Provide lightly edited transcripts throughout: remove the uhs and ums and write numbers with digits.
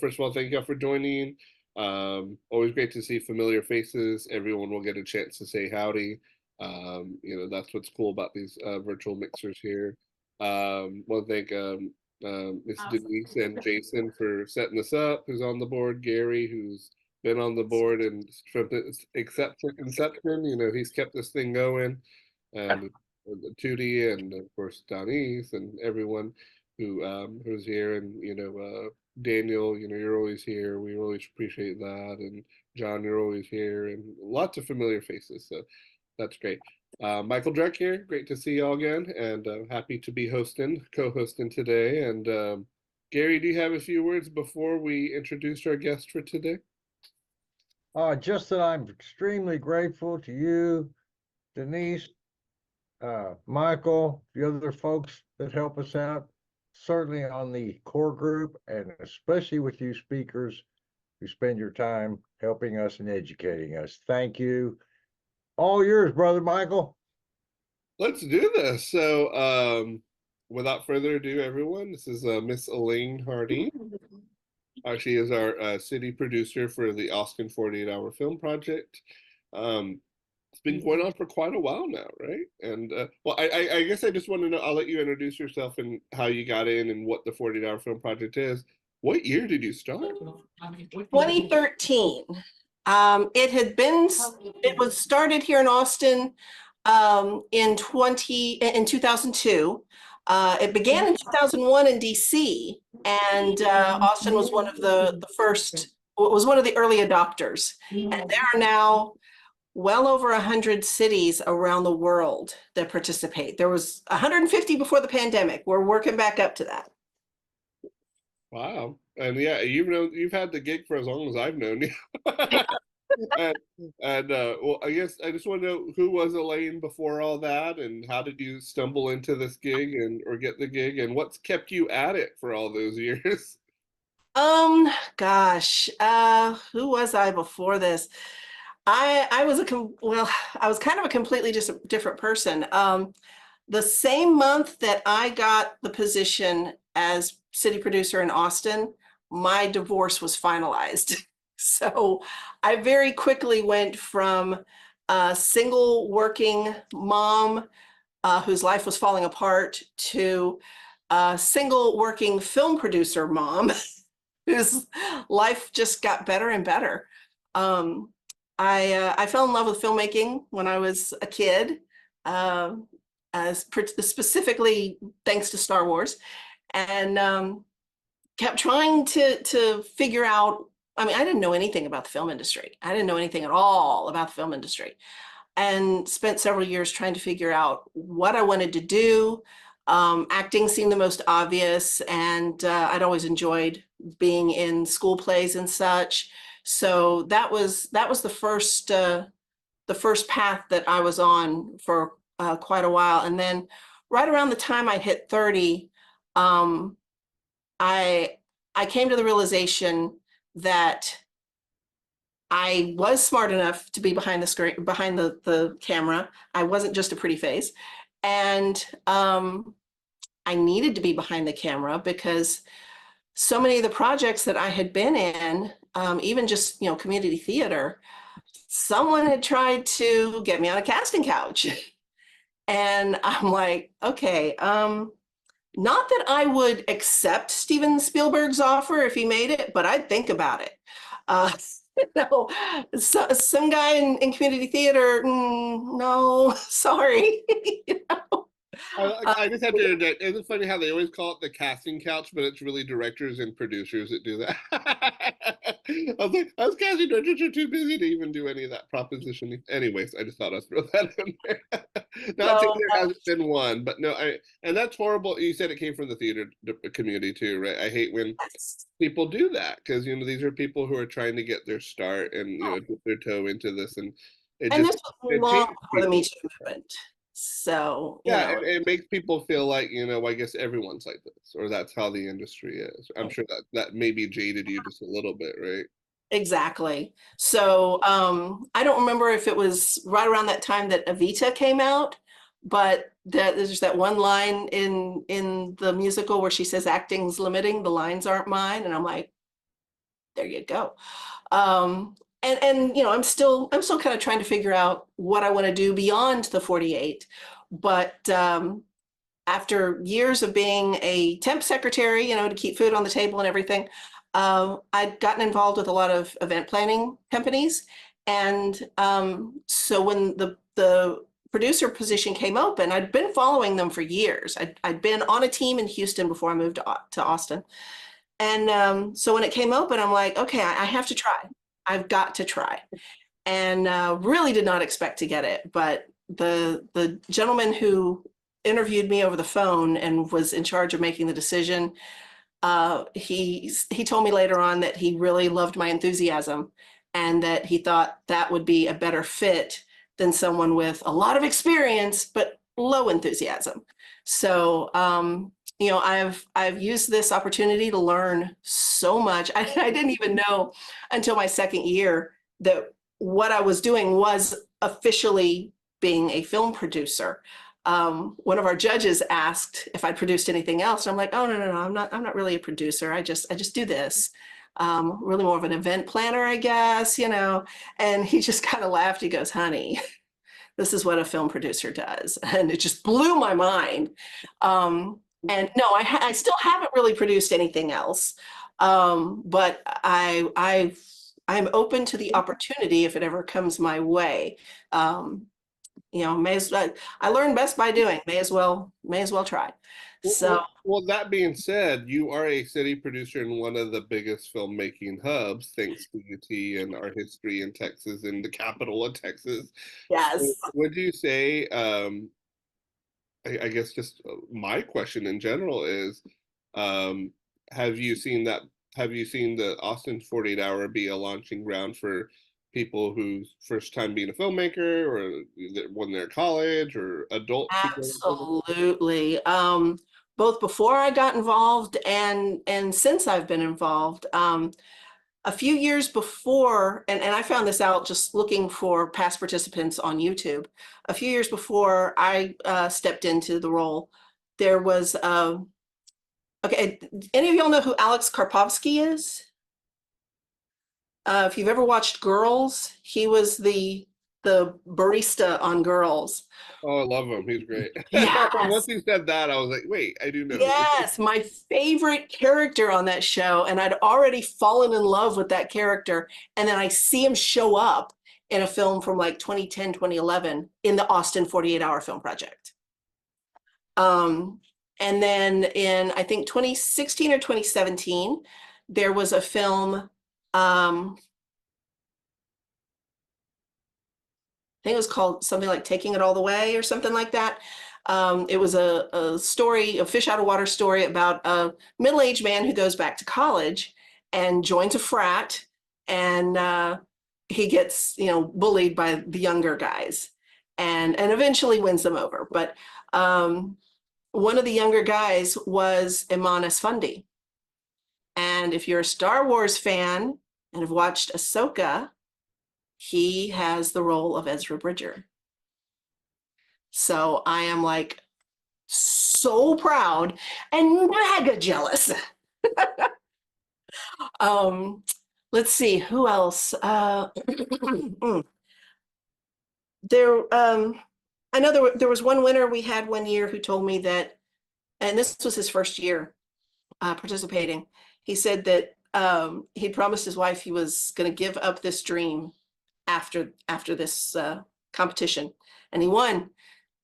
first of all, thank you all for joining. Always great to see familiar faces. Everyone will get a chance to say howdy. That's what's cool about these virtual mixers here. Want to thank Miss Denise and Jason for setting this up, who's on the board, Gary, who's been on the board and from its inception, he's kept this thing going, and Tootie, and of course Donise and everyone who's here, and Daniel, you're always here. We always appreciate that, and John, you're always here, and lots of familiar faces, so that's great. Michael Dreck here, great to see y'all again, and happy to be co-hosting today. And Gary, do you have a few words before we introduce our guest for today? Just that I'm extremely grateful to you, Denise, Michael, the other folks that help us out, certainly on the core group, and especially with you speakers who spend your time helping us and educating us. Thank you. All yours, Brother Michael. Let's do this. So without further ado, everyone, this is Miss Alyne Harding. She is our city producer for the Austin 48-Hour Film Project. It's been going on for quite a while now, right? And well, I guess I just want to know, I'll let you introduce yourself and how you got in and what the 48-Hour Film Project is. What year did you start? 2013. It was started here in Austin in 2002. It began in 2001 in DC, and Austin was one of the early adopters. And there are now well over 100 cities around the world that participate. There was 150 before the pandemic. We're working back up to that. Wow. And yeah, you've had the gig for as long as I've known you. Well, I guess I just want to know, who was Alyne before all that, and how did you stumble into this gig or get the gig, and what's kept you at it for all those years? Gosh, who was I before this? I was kind of a completely different person. The same month that I got the position as city producer in Austin, my divorce was finalized. So I very quickly went from a single working mom whose life was falling apart to a single working film producer mom whose life just got better and better. I fell in love with filmmaking when I was a kid, specifically thanks to Star Wars, and kept trying to figure out. I mean, I didn't know anything about the film industry. I didn't know anything at all about the film industry, and spent several years trying to figure out what I wanted to do. Acting seemed the most obvious, and I'd always enjoyed being in school plays and such. So that was the first path that I was on for quite a while. And then right around the time I hit 30, I came to the realization that I was smart enough to be behind the screen, behind the camera. I wasn't just a pretty face. And I needed to be behind the camera because so many of the projects that I had been in, even just, community theater, someone had tried to get me on a casting couch. And I'm like, okay, not that I would accept Steven Spielberg's offer if he made it, but I'd think about it. Some guy in community theater, no, sorry. I just have to interject. Isn't it funny how they always call it the casting couch, but it's really directors and producers that do that? I was like, us casting directors are too busy to even do any of that propositioning. Anyways, I just thought I'd throw that in there. Not saying there hasn't been one, but no, and that's horrible. You said it came from the theater community too, right? I hate when people do that, because these are people who are trying to get their start and dip their toe into this, and this was long before the Me Too movement. So yeah, it makes people feel like, I guess everyone's like this, or that's how the industry is. I'm sure that maybe jaded you just a little bit, right? Exactly. So I don't remember if it was right around that time that Evita came out, but there's that one line in the musical where she says, "Acting's limiting, the lines aren't mine," and I'm like, there you go. And you know, I'm still kind of trying to figure out what I want to do beyond the 48. But after years of being a temp secretary, you know, to keep food on the table and everything, I'd gotten involved with a lot of event planning companies. And so when the producer position came open, I'd been following them for years. I'd been on a team in Houston before I moved to Austin. And so when it came open, I'm like, okay, I have to try. I've got to try. And really did not expect to get it. But the gentleman who interviewed me over the phone and was in charge of making the decision, he told me later on that he really loved my enthusiasm and that he thought that would be a better fit than someone with a lot of experience but low enthusiasm. So you know, I've used this opportunity to learn so much. I didn't even know until my second year that what I was doing was officially being a film producer. One of our judges asked if I'd produced anything else. And I'm like, oh, no, I'm not really a producer. I just do this. Really more of an event planner, I guess, you know. And he just kind of laughed. He goes, honey, this is what a film producer does. And it just blew my mind. And no, I still haven't really produced anything else. But I'm open to the opportunity if it ever comes my way. You know, I learn best by doing, may as well try. So well, that being said, you are a city producer in one of the biggest filmmaking hubs, thanks to UT and our history in Texas and the capital of Texas. yes. So would you say, I guess just my question in general is, have you seen the Austin 48 Hour be a launching ground for people whose first time being a filmmaker, or when they're college or adults? Absolutely. Both before I got involved and since I've been involved. A few years before, and I found this out just looking for past participants on YouTube. A few years before I stepped into the role, there was, okay, any of y'all know who Alex Karpovsky is? If you've ever watched Girls, he was the barista on Girls. Oh, I love him. He's great. Yes. Once you said that, I was like, wait, I do know. Yes, my favorite character on that show. And I'd already fallen in love with that character. And then I see him show up in a film from like 2010, 2011 in the Austin 48 Hour Film Project. And then in, I think 2016 or 2017, there was a film, I think it was called something like Taking It All the Way or something like that. It was a story, a fish out of water story about a middle-aged man who goes back to college and joins a frat, and he gets, you know, bullied by the younger guys and eventually wins them over. But one of the younger guys was Iman Esfandi. And if you're a Star Wars fan and have watched Ahsoka, he has the role of Ezra Bridger. So I am like so proud and mega jealous. Let's see, who else? I know there was one winner we had one year who told me that, and this was his first year participating. He said that he promised his wife he was going to give up this dream after this competition, and he won.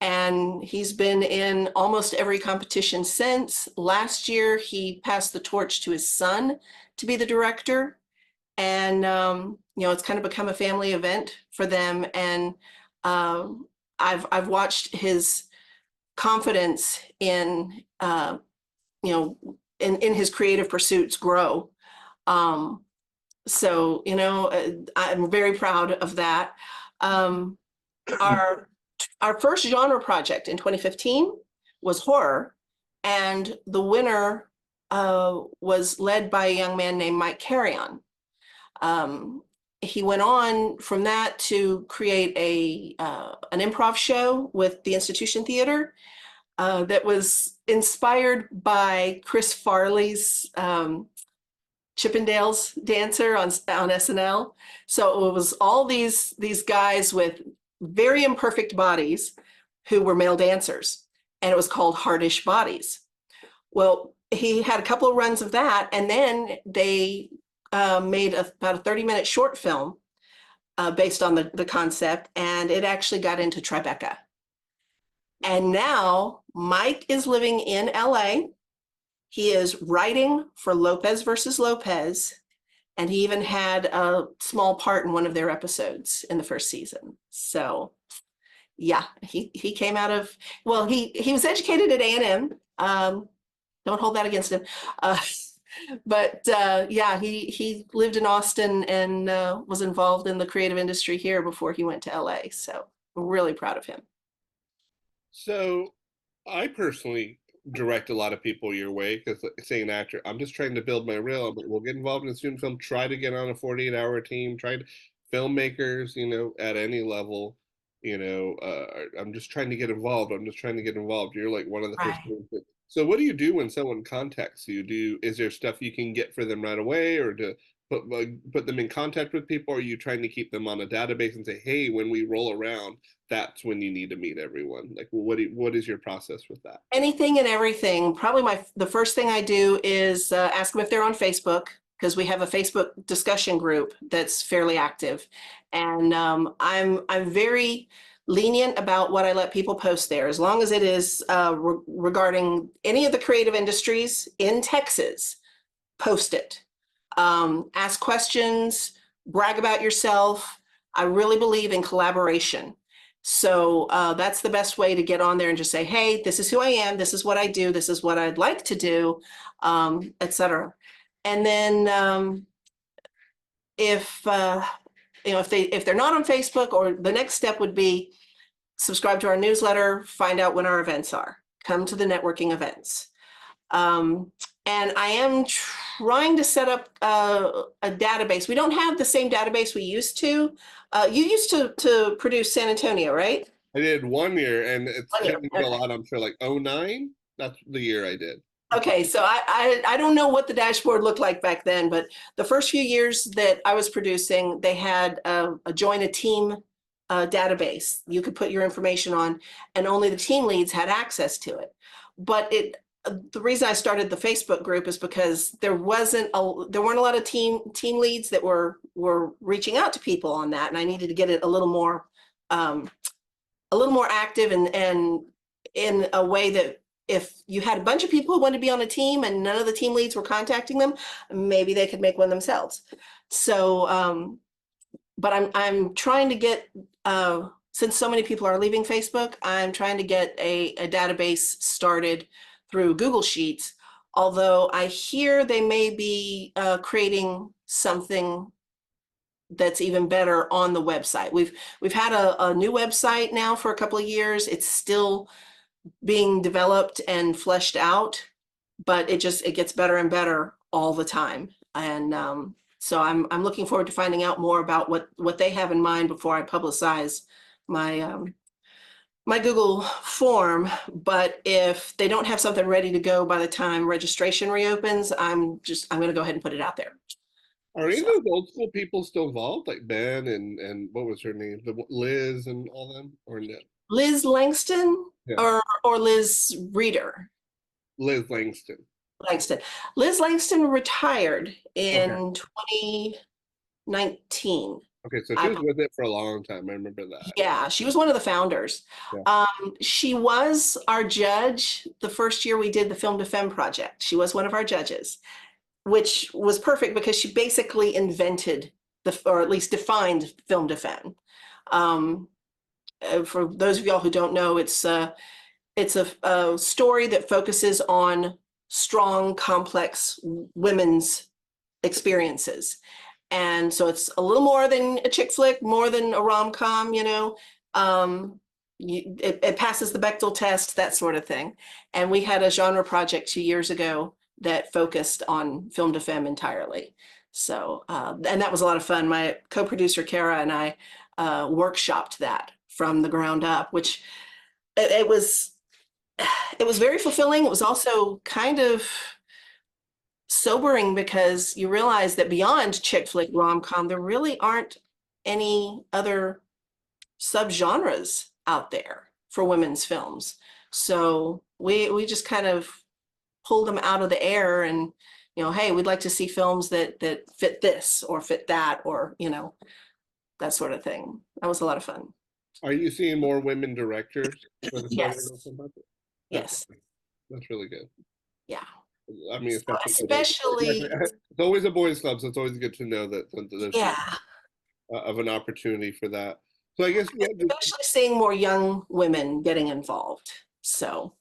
And he's been in almost every competition since. Last year, he passed the torch to his son to be the director. And, you know, it's kind of become a family event for them. And I've watched his confidence in, you know, in his creative pursuits grow. So, you know, I'm very proud of that. Our first genre project in 2015 was horror, and the winner was led by a young man named Mike Carrion. He went on from that to create an improv show with the Institution Theater that was inspired by Chris Farley's Chippendales dancer on SNL. So it was all these guys with very imperfect bodies who were male dancers, and it was called Hardish Bodies. Well, he had a couple of runs of that, and then they made about a 30-minute short film based on the concept, and it actually got into Tribeca. And now Mike is living in LA. He is writing for Lopez versus Lopez, and he even had a small part in one of their episodes in the first season. So yeah, he came out of, well, he was educated at A&M. Don't hold that against him. But yeah, he lived in Austin and was involved in the creative industry here before he went to LA. So we're really proud of him. So I personally direct a lot of people your way because, say, an actor, I'm just trying to build my reel. We'll get involved in a student film, try to get on a 48-hour team, try to filmmakers, at any level, I'm just trying to get involved. I'm just trying to get involved. You're like one of the first ones. So what do you do when someone contacts you? Is there stuff you can get for them right away, or to put them in contact with people? Or are you trying to keep them on a database and say, hey, when we roll around, that's when you need to meet everyone? Like, well, what is your process with that? Anything and everything. Probably the first thing I do is ask them if they're on Facebook, because we have a Facebook discussion group that's fairly active, and I'm very lenient about what I let people post there, as long as it is regarding any of the creative industries in Texas. Post it. Ask questions, brag about yourself. I really believe in collaboration. So that's the best way to get on there and just say, hey, this is who I am. This is what I do. This is what I'd like to do, etc. And then if they're not on Facebook, or the next step would be subscribe to our newsletter, find out when our events are, come to the networking events. And I am trying to set up a database. We don't have the same database we used to. You used to produce San Antonio, right? I did 1 year, and it's taken me a lot. I'm sure, like 2009. That's the year I did. Okay, so I don't know what the dashboard looked like back then, but the first few years that I was producing, they had a join a team database you could put your information on, and only the team leads had access to it. But the reason I started the Facebook group is because there weren't a lot of team leads that were reaching out to people on that, and I needed to get it a little more active, and in a way that if you had a bunch of people who wanted to be on a team and none of the team leads were contacting them, maybe they could make one themselves. So, but I'm trying to get, since so many people are leaving Facebook, I'm trying to get a database started through Google Sheets, although I hear they may be creating something that's even better on the website. We've had a new website now for a couple of years. It's still being developed and fleshed out, but it gets better and better all the time. And so I'm looking forward to finding out more about what they have in mind before I publicize my my Google form. But if they don't have something ready to go by the time registration reopens, I'm going to go ahead and put it out there. Are any of those old school people still involved, like Ben and what was her name, Liz and all them, or no? Liz Langston, yeah. or Liz Reeder? Liz Langston. Liz Langston retired in 2019. Okay, so she was with it for a long time. I remember that. Yeah, she was one of the founders. Yeah. She was our judge the first year we did the Film to Femme project. She was one of our judges, which was perfect because she basically invented or at least defined Film to Femme. For those of y'all who don't know, it's a story that focuses on strong, complex women's experiences. And so it's a little more than a chick flick, more than a rom-com, it passes the Bechdel test, that sort of thing. And we had a genre project 2 years ago that focused on Film to Femme entirely. So, and that was a lot of fun. My co-producer, Kara, and I workshopped that from the ground up, which it was very fulfilling. It was also kind of sobering because you realize that beyond chick flick rom-com, there really aren't any other subgenres out there for women's films. So we just kind of pulled them out of the air and, you know, hey, we'd like to see films that fit this or fit that, or, you know, that sort of thing. That was a lot of fun. Are you seeing more women directors for the Yes. That's, Yes. that's really good. Yeah. I mean, Especially, it's always a boys' club, so it's always good to know that there's yeah, of an opportunity for that. So I guess especially seeing more young women getting involved. So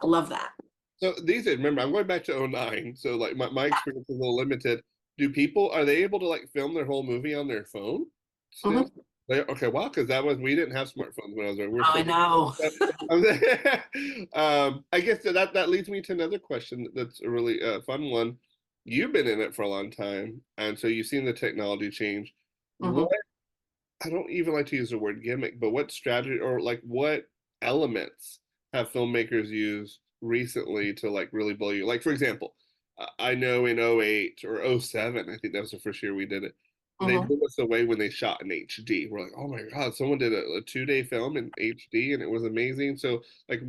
I love that. so these remember I'm going back to '09, so like my experience is a little limited. Do people are they able to like film their whole movie on their phone still? Mhm. Okay, wow, because we didn't have smartphones when I was there. We're Oh, I still, know. I guess that leads me to another question that's a really fun one. You've been in it for a long time, and so you've seen the technology change. Mhm. What I don't even like to use the word gimmick, but what strategy or like what elements have filmmakers used recently to like really blow you? Like for example, I know in '08 or '07, I think that was the first year we did it. They Mhm. blew us away when they shot in HD. We're like, oh my God, someone did a 2-day film in HD and it was amazing. So like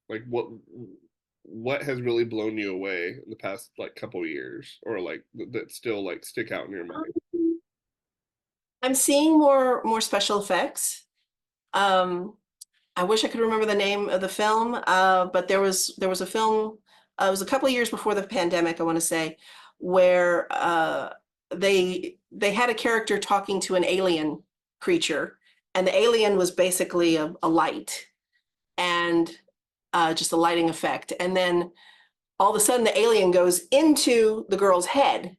like what has really blown you away in the past like couple of years or like that still like stick out in your mind? I'm seeing more special effects. I wish I could remember the name of the film, but there was a film. It was a couple of years before the pandemic, I want to say, where they had a character talking to an alien creature, and the alien was basically a light and just a lighting effect. And then all of a sudden, the alien goes into the girl's head,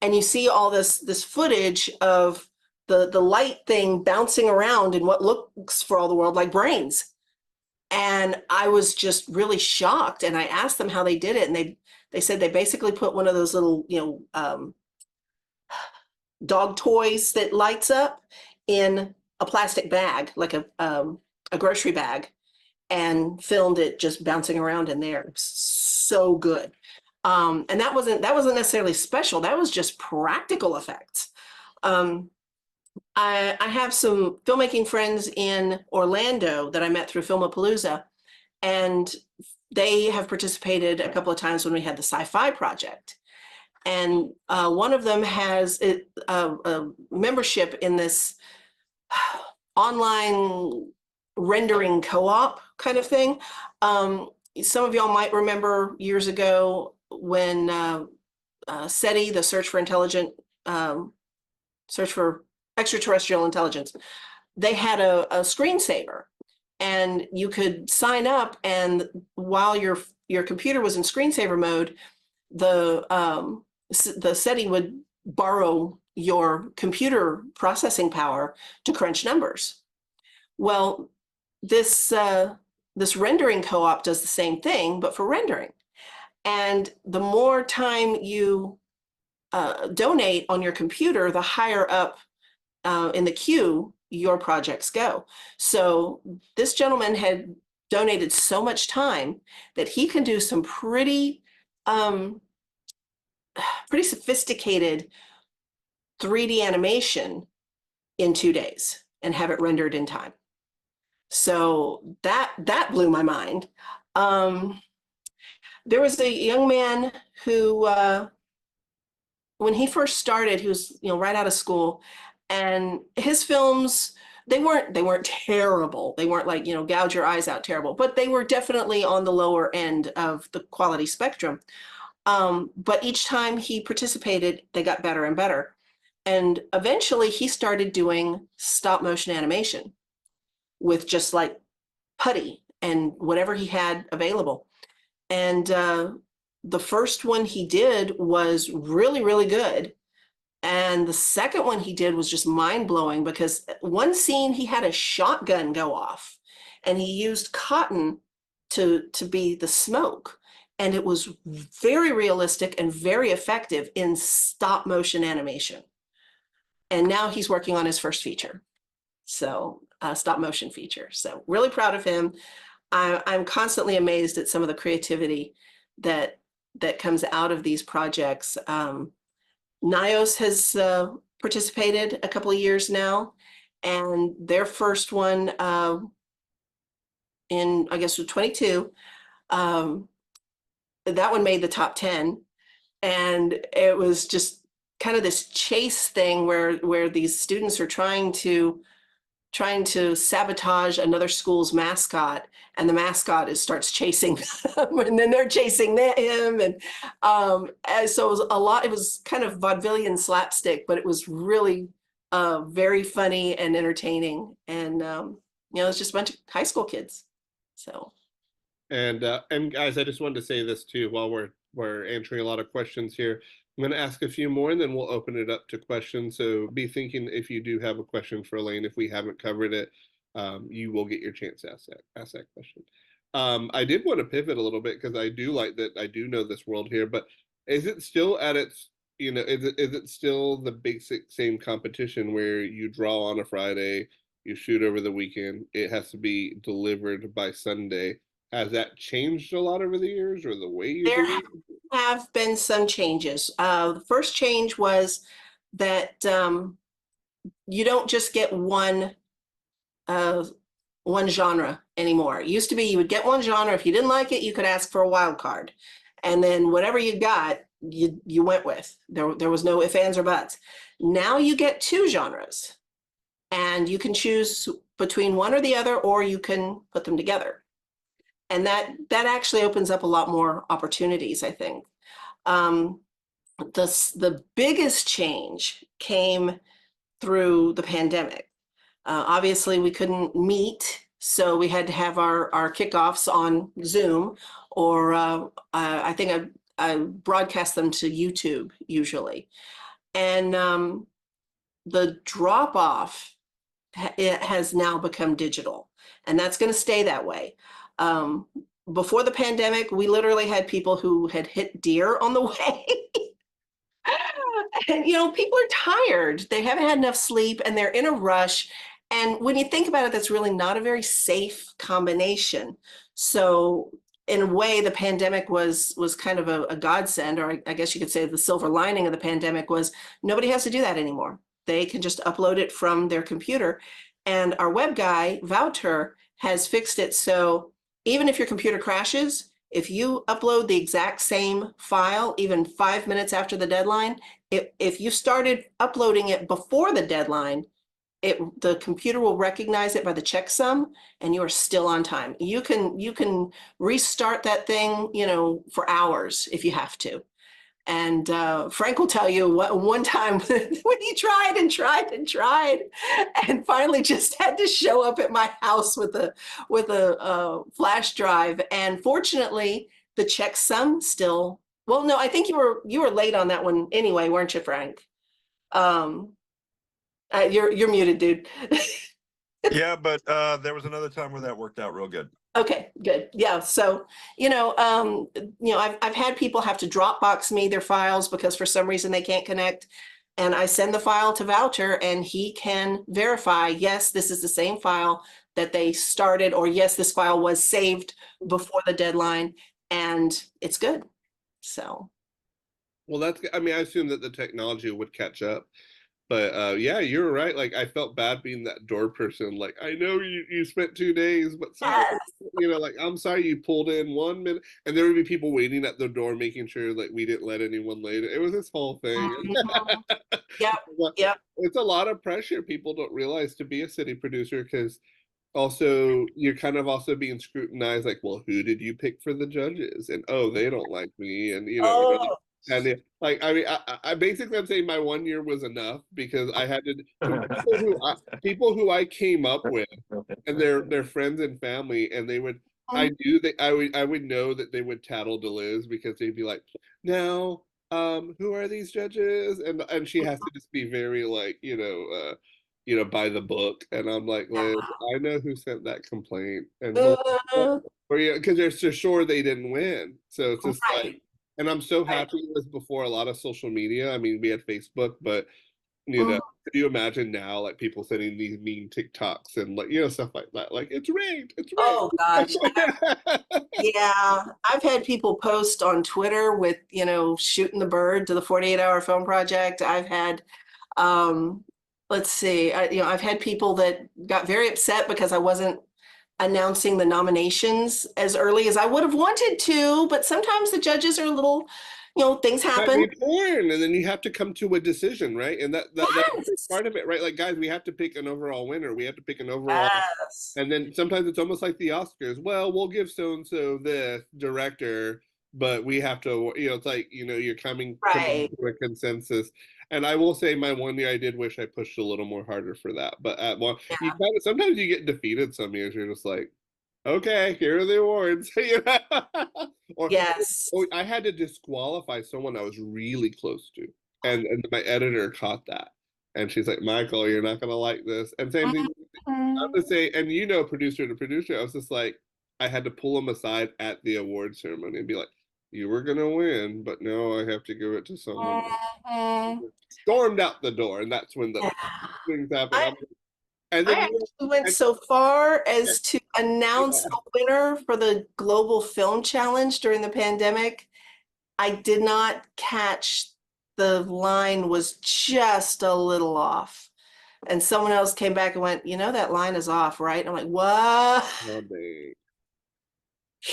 and you see all this footage of the light thing bouncing around in what looks for all the world like brains. And I was just really shocked. And I asked them how they did it, and they said they basically put one of those little, dog toys that lights up in a plastic bag, like a grocery bag, and filmed it just bouncing around in there. So good. And that wasn't necessarily special. That was just practical effects. I have some filmmaking friends in Orlando that I met through Filmapalooza, and they have participated a couple of times when we had the sci-fi project. And one of them has a membership in this online rendering co-op kind of thing. Some of y'all might remember years ago when SETI, the Search for Extraterrestrial Intelligence, they had a screensaver, and you could sign up, and while your computer was in screensaver mode, the SETI would borrow your computer processing power to crunch numbers. Well, this rendering co-op does the same thing, but for rendering. And the more time you donate on your computer, the higher up in the queue your projects go. So this gentleman had donated so much time that he can do some pretty sophisticated 3D animation in 2 days and have it rendered in time. So that blew my mind. There was a young man who, when he first started, he was right out of school, and his films, they weren't terrible. They weren't like gouge your eyes out terrible, but they were definitely on the lower end of the quality spectrum. But each time he participated, they got better and better. And eventually he started doing stop motion animation with just like putty and whatever he had available. And the first one he did was really, really good. And the second one he did was just mind blowing, because one scene he had a shotgun go off and he used cotton to be the smoke. And it was very realistic and very effective in stop motion animation. And now he's working on his first feature. So stop motion feature. So really proud of him. I'm constantly amazed at some of the creativity that that comes out of these projects. NIOS has participated a couple of years now, and their first one in, I guess, was 22. That one made the top 10, and it was just kind of this chase thing where these students are trying to sabotage another school's mascot, and the mascot starts chasing them, and then they're chasing him, and so it was a lot. It was kind of vaudevillian slapstick, but it was really very funny and entertaining, and it's just a bunch of high school kids. So. And guys, I just wanted to say this too while we're answering a lot of questions here. I'm going to ask a few more and then we'll open it up to questions. So be thinking if you do have a question for Alyne, if we haven't covered it, you will get your chance to ask that question. I did want to pivot a little bit because I do like that I do know this world here, but is it still at its, is it still the basic same competition where you draw on a Friday, you shoot over the weekend, it has to be delivered by Sunday? Has that changed a lot over the years, or the way you do it? There have been some changes. The first change was that you don't just get one genre anymore. It used to be you would get one genre. If you didn't like it, you could ask for a wild card, and then whatever you got, you went with. There was no ifs, ands, or buts. Now you get two genres, and you can choose between one or the other, or you can put them together. And that actually opens up a lot more opportunities, I think. The biggest change came through the pandemic. Obviously, we couldn't meet, so we had to have our kickoffs on Zoom, or I think I broadcast them to YouTube usually. And the drop-off, it has now become digital, and that's going to stay that way. Before the pandemic, we literally had people who had hit deer on the way. And, people are tired. They haven't had enough sleep and they're in a rush. And when you think about it, that's really not a very safe combination. So in a way, the pandemic was kind of a godsend, or I guess you could say the silver lining of the pandemic was nobody has to do that anymore. They can just upload it from their computer. And our web guy, Wouter, has fixed it so even if your computer crashes, if you upload the exact same file, even 5 minutes after the deadline, if you started uploading it before the deadline, the computer will recognize it by the checksum, and you are still on time. You can restart that thing, for hours if you have to. And Frank will tell you one time when he tried and finally just had to show up at my house with a flash drive. And fortunately, the checksum still. Well, no, I think you were late on that one anyway, weren't you, Frank? You're muted, dude. Yeah, but there was another time where that worked out real good. Okay, good. Yeah. So, I've had people have to Dropbox me their files because for some reason they can't connect. And I send the file to Wouter and he can verify, yes, this is the same file that they started, or yes, this file was saved before the deadline, and it's good. So. Well, I assume that the technology would catch up. But yeah, you're right. Like, I felt bad being that door person. Like, I know you spent 2 days, but sorry, Yes. I'm sorry you pulled in 1 minute, and there would be people waiting at the door, making sure like we didn't let anyone late. It was this whole thing. Mhm. Yep. It's a lot of pressure. People don't realize to be a city producer, because also you're kind of also being scrutinized. Like, well, who did you pick for the judges? And oh, they don't like me, and Oh. and I basically, I'm saying my 1 year was enough, because I had to people who I came up with, and their friends and family, and they would I would know that they would tattle to Liz, because they'd be like, now who are these judges, and she has to just be very like by the book, and I'm like, Liz, I know who sent that complaint, and because they're so sure they didn't win, so it's just Right. like. And I'm so happy it was before a lot of social media. I mean, we had Facebook, but Could you imagine now, like people sending these mean TikToks and like, you know, stuff like that? Like, it's rained, it's Oh gosh. rained. Yeah, I've had people post on Twitter with, you know, shooting the bird to the 48-hour film project. I've had, let's see, you know, I've had people that got very upset because I wasn't announcing the nominations as early as I would have wanted to, but sometimes the judges are a little, you know, things Might happen. be torn, and then you have to come to a decision, right? And that's Yes. part of it, right? Like, guys, we have to pick an overall winner. We have to pick an overall. Yes. And then sometimes it's almost like the Oscars. Well, we'll give so and so this director, but we have to, you know, it's like, you know, you're coming Right. to a consensus. And I will say, my one year, I did wish I pushed a little more harder for that. But at one, you Yeah. kind of sometimes you get defeated. Some years you're just like, okay, here are the awards. You know? Yes. Or I had to disqualify someone I was really close to, and my editor caught that, and she's like, "Michael, you're not gonna like this." And same thing. I'm Mhm. to say, and you know, producer to producer, I was just like, I had to pull him aside at the award ceremony and be like, "You were gonna win, but no, I have to give it to someone else." Mhm. Stormed out the door, and that's when the Yeah. things happened. I And I then you actually went and, so far yeah, as to announce a winner for the Global Film Challenge during the pandemic. I did not catch the line was just a little off. And someone else came back and went, you know, that line is off, right? And I'm like, what? oh, dang.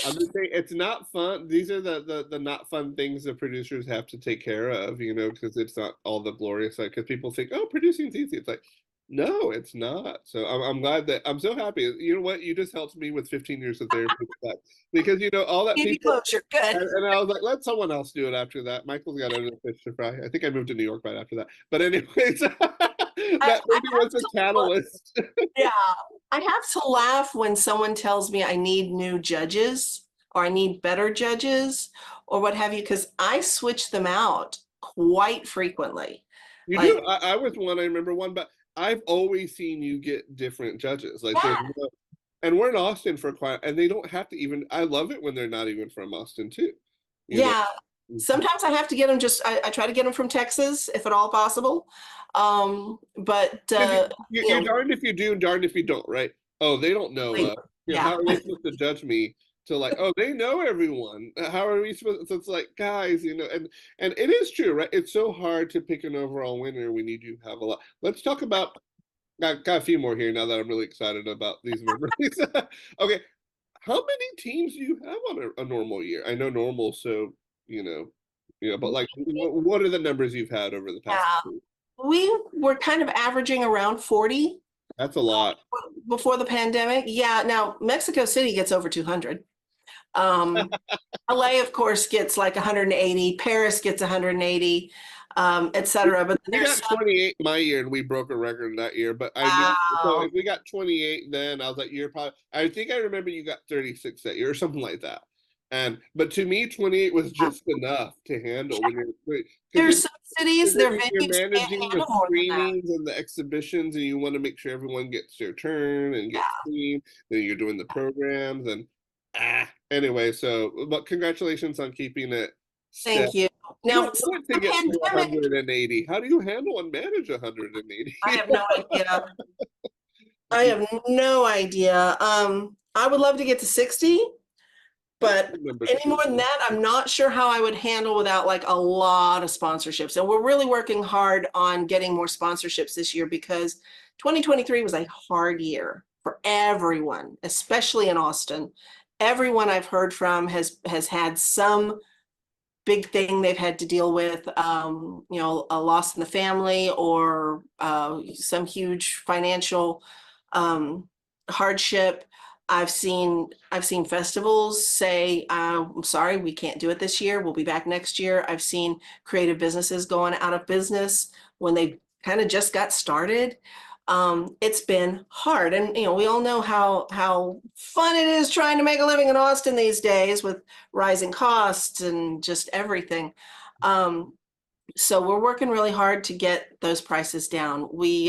I'm just saying it's not fun. These are the not fun things the producers have to take care of, you know, because it's not all the glorious side. Because people think, oh, producing's easy. It's like, no, it's not. So I'm glad that I'm so happy. You know what? You just helped me with 15 years of therapy because you know all that Give you people. closure. Good. And I was like, let someone else do it after that. Michael's got other fish to fry. I think I moved to New York right after that. But anyways, I that maybe have was a to look, catalyst. yeah, I have to laugh when someone tells me I need new judges or I need better judges or what have you, because I switch them out quite frequently. You do. Like, I was one. I remember one, but I've always seen you get different judges. Like there's yeah, no, and we're in Austin for quite, and they don't have to even. I love it when they're not even from Austin too. You know. yeah. Sometimes I have to get them I try to get them from Texas if at all possible. But you You're know, darned if you do, darned if you don't, right? Oh, they don't know. You know, yeah. how are they supposed to judge me? To like, oh, they know everyone. How are we supposed? So it's like, guys, you know, and it is true, right? It's so hard to pick an overall winner. We need you to have a lot. Let's talk about. Got a few more here now that I'm really excited about these memories. Okay, how many teams do you have on a normal year? I know normal, so you know, but like, what are the numbers you've had over the past? Yeah. We were kind of averaging around 40 That's a lot. before the pandemic. Yeah, now Mexico City gets over 200. LA, of course, gets like 180. Paris gets 180, et cetera. But We there's got 28 my year, and we broke a record that year. But I knew, so wow. if we got 28, then I was like, you're probably. I think I remember you got 36 that year or something like that. And but to me, 28 was just enough to handle when you're because There's some cities, their you're venues can't managing the handle more than that. screenings and the exhibitions, and you want to make sure everyone gets their turn and gets seen. Then you're doing the programs and anyway. So, but congratulations on keeping it steady. Thank you. You Now, don't since want to the get to pandemic, 180. How do you handle and manage 180? I have no idea. I have no idea. I would love to get to 60, That's but number any two. more than that, I'm not sure how I would handle without like a lot of sponsorships. And we're really working hard on getting more sponsorships this year because 2023 was a hard year for everyone, especially in Austin. Everyone I've heard from has had some big thing they've had to deal with, you know, a loss in the family or some huge financial hardship. I've seen festivals say, I'm sorry, we can't do it this year. We'll be back next year. I've seen creative businesses going out of business when they kind of just got started. It's been hard. And, you know, we all know how fun it is trying to make a living in Austin these days with rising costs and just everything. So we're working really hard to get those prices down. We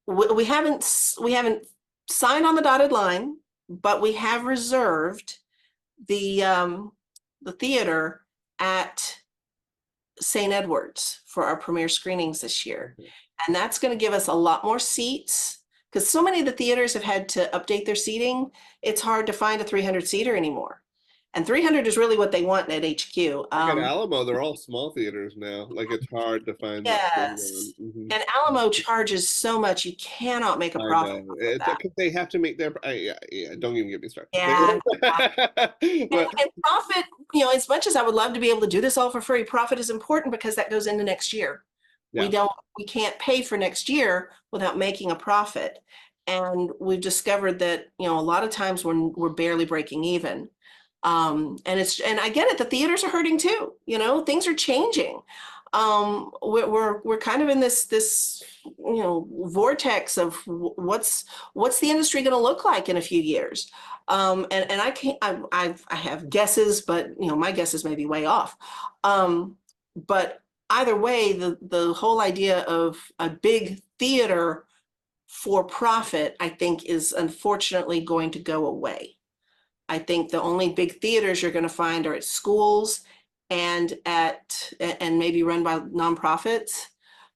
haven't signed on the dotted line, but we have reserved the theater at St. Edwards for our premiere screenings this year. And that's going to give us a lot more seats because so many of the theaters have had to update their seating. It's hard to find a 300 seater anymore. And 300 is really what they want at HQ. Like at Alamo, they're all small theaters now. Like it's hard to find that big Yes. one. Mhm. And Alamo charges so much, you cannot make a I profit. know. It's because they have to make their. Yeah, don't even get me started. Yeah. But And profit, you know, as much as I would love to be able to do this all for free, profit is important because that goes into next year. Yeah. We can't pay for next year without making a profit. And we've discovered that, you know, a lot of times we're barely breaking even. And I get it, the theaters are hurting too, you know, things are changing. We're kind of in this you know, vortex of what's the industry going to look like in a few years. And I have guesses, but you know, my guesses may be way off. But either way, the whole idea of a big theater for profit, I think, is unfortunately going to go away. I think the only big theaters you're going to find are at schools and maybe run by nonprofits.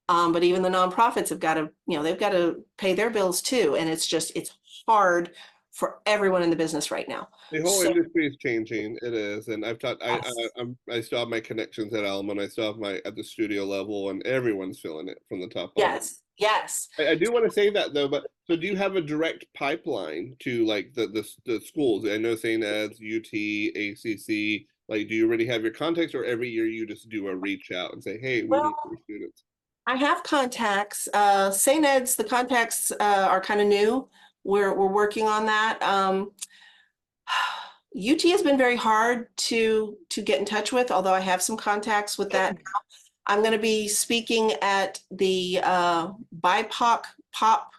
But even the nonprofits have got to, you know, they've got to pay their bills too. And it's hard for everyone in the business right now. The whole So, industry is changing. It is, and I've taught. yes. I still have my connections at Alamo, and I still have my at the studio level, and everyone's feeling it from the top up. Yes, yes. I do want to say that though, but so do you have a direct pipeline to like the schools? I know St. Ed's, UT, ACC. Like, do you already have your contacts, or every year you just do a reach out and say, "Hey, we need more students"? I have contacts. St. Ed's, the contacts are kind of new. We're working on that. UT has been very hard to get in touch with, although I have some contacts with that now. I'm going to be speaking at the BIPOC pop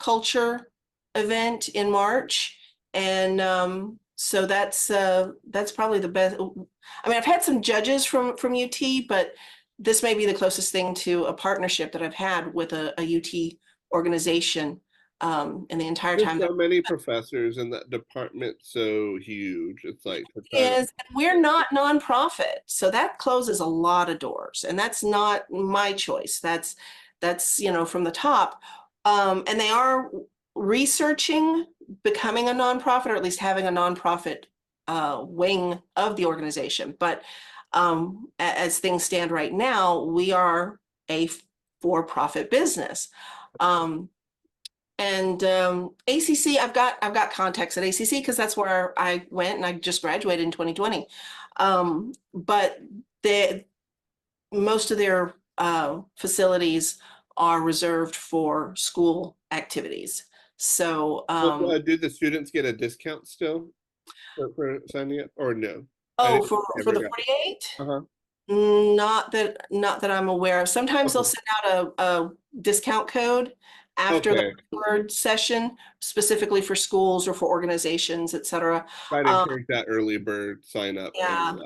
culture event in March, and so that's probably the best. I mean, I've had some judges from UT, but this may be the closest thing to a partnership that I've had with a UT organization in the entire There's time. so many professors in that department, so huge. It's like We're not nonprofit, so that closes a lot of doors, and that's not my choice. That's you know, from the top, and they are researching becoming a nonprofit, or at least having a nonprofit wing of the organization. But as things stand right now, we are a for-profit business. And ACC, I've got contacts at ACC because that's where I went, and I just graduated in 2020. But most of their facilities are reserved for school activities. So do the students get a discount still for signing up, or no? Oh, for the 48? Uh-huh. Not that I'm aware of. Sometimes they'll send out a discount code after the third session, specifically for schools or for organizations, etc. I'd encourage that early bird sign up. Yeah,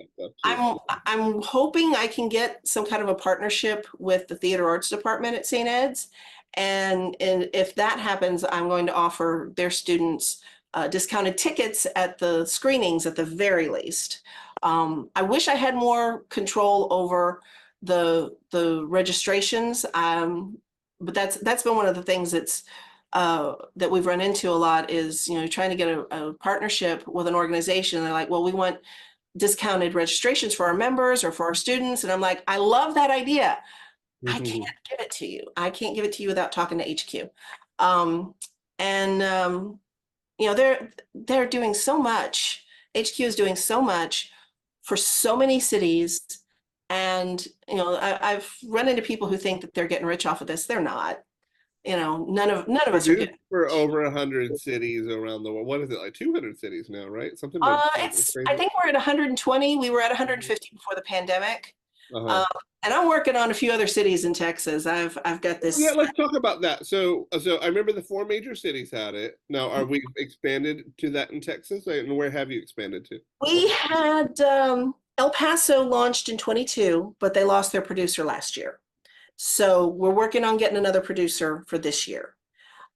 and I'm hoping I can get some kind of a partnership with the theater arts department at St. Ed's, and if that happens, I'm going to offer their students discounted tickets at the screenings at the very least. I wish I had more control over the registrations, but that's been one of the things that we've run into a lot is, you know, trying to get a partnership with an organization. They're like, well, we want discounted registrations for our members or for our students. And I'm like, I love that idea. I can't give it to you. I can't give it to you without talking to HQ. You know, they're doing so much. HQ is doing so much for so many cities. And, you know, I've run into people who think that they're getting rich off of this. They're not. You know, none of us are getting for over 100 cities around the world. What is it, like 200 cities now, right? Something like I think we're at 120. We were at 150 before the pandemic. And I'm working on a few other cities in Texas. I've got this. Yeah, let's talk about that. So I remember the 4 major cities had it. Now, are we expanded to that in Texas? And where have you expanded to? We had El Paso launched in 22, but they lost their producer last year. So we're working on getting another producer for this year.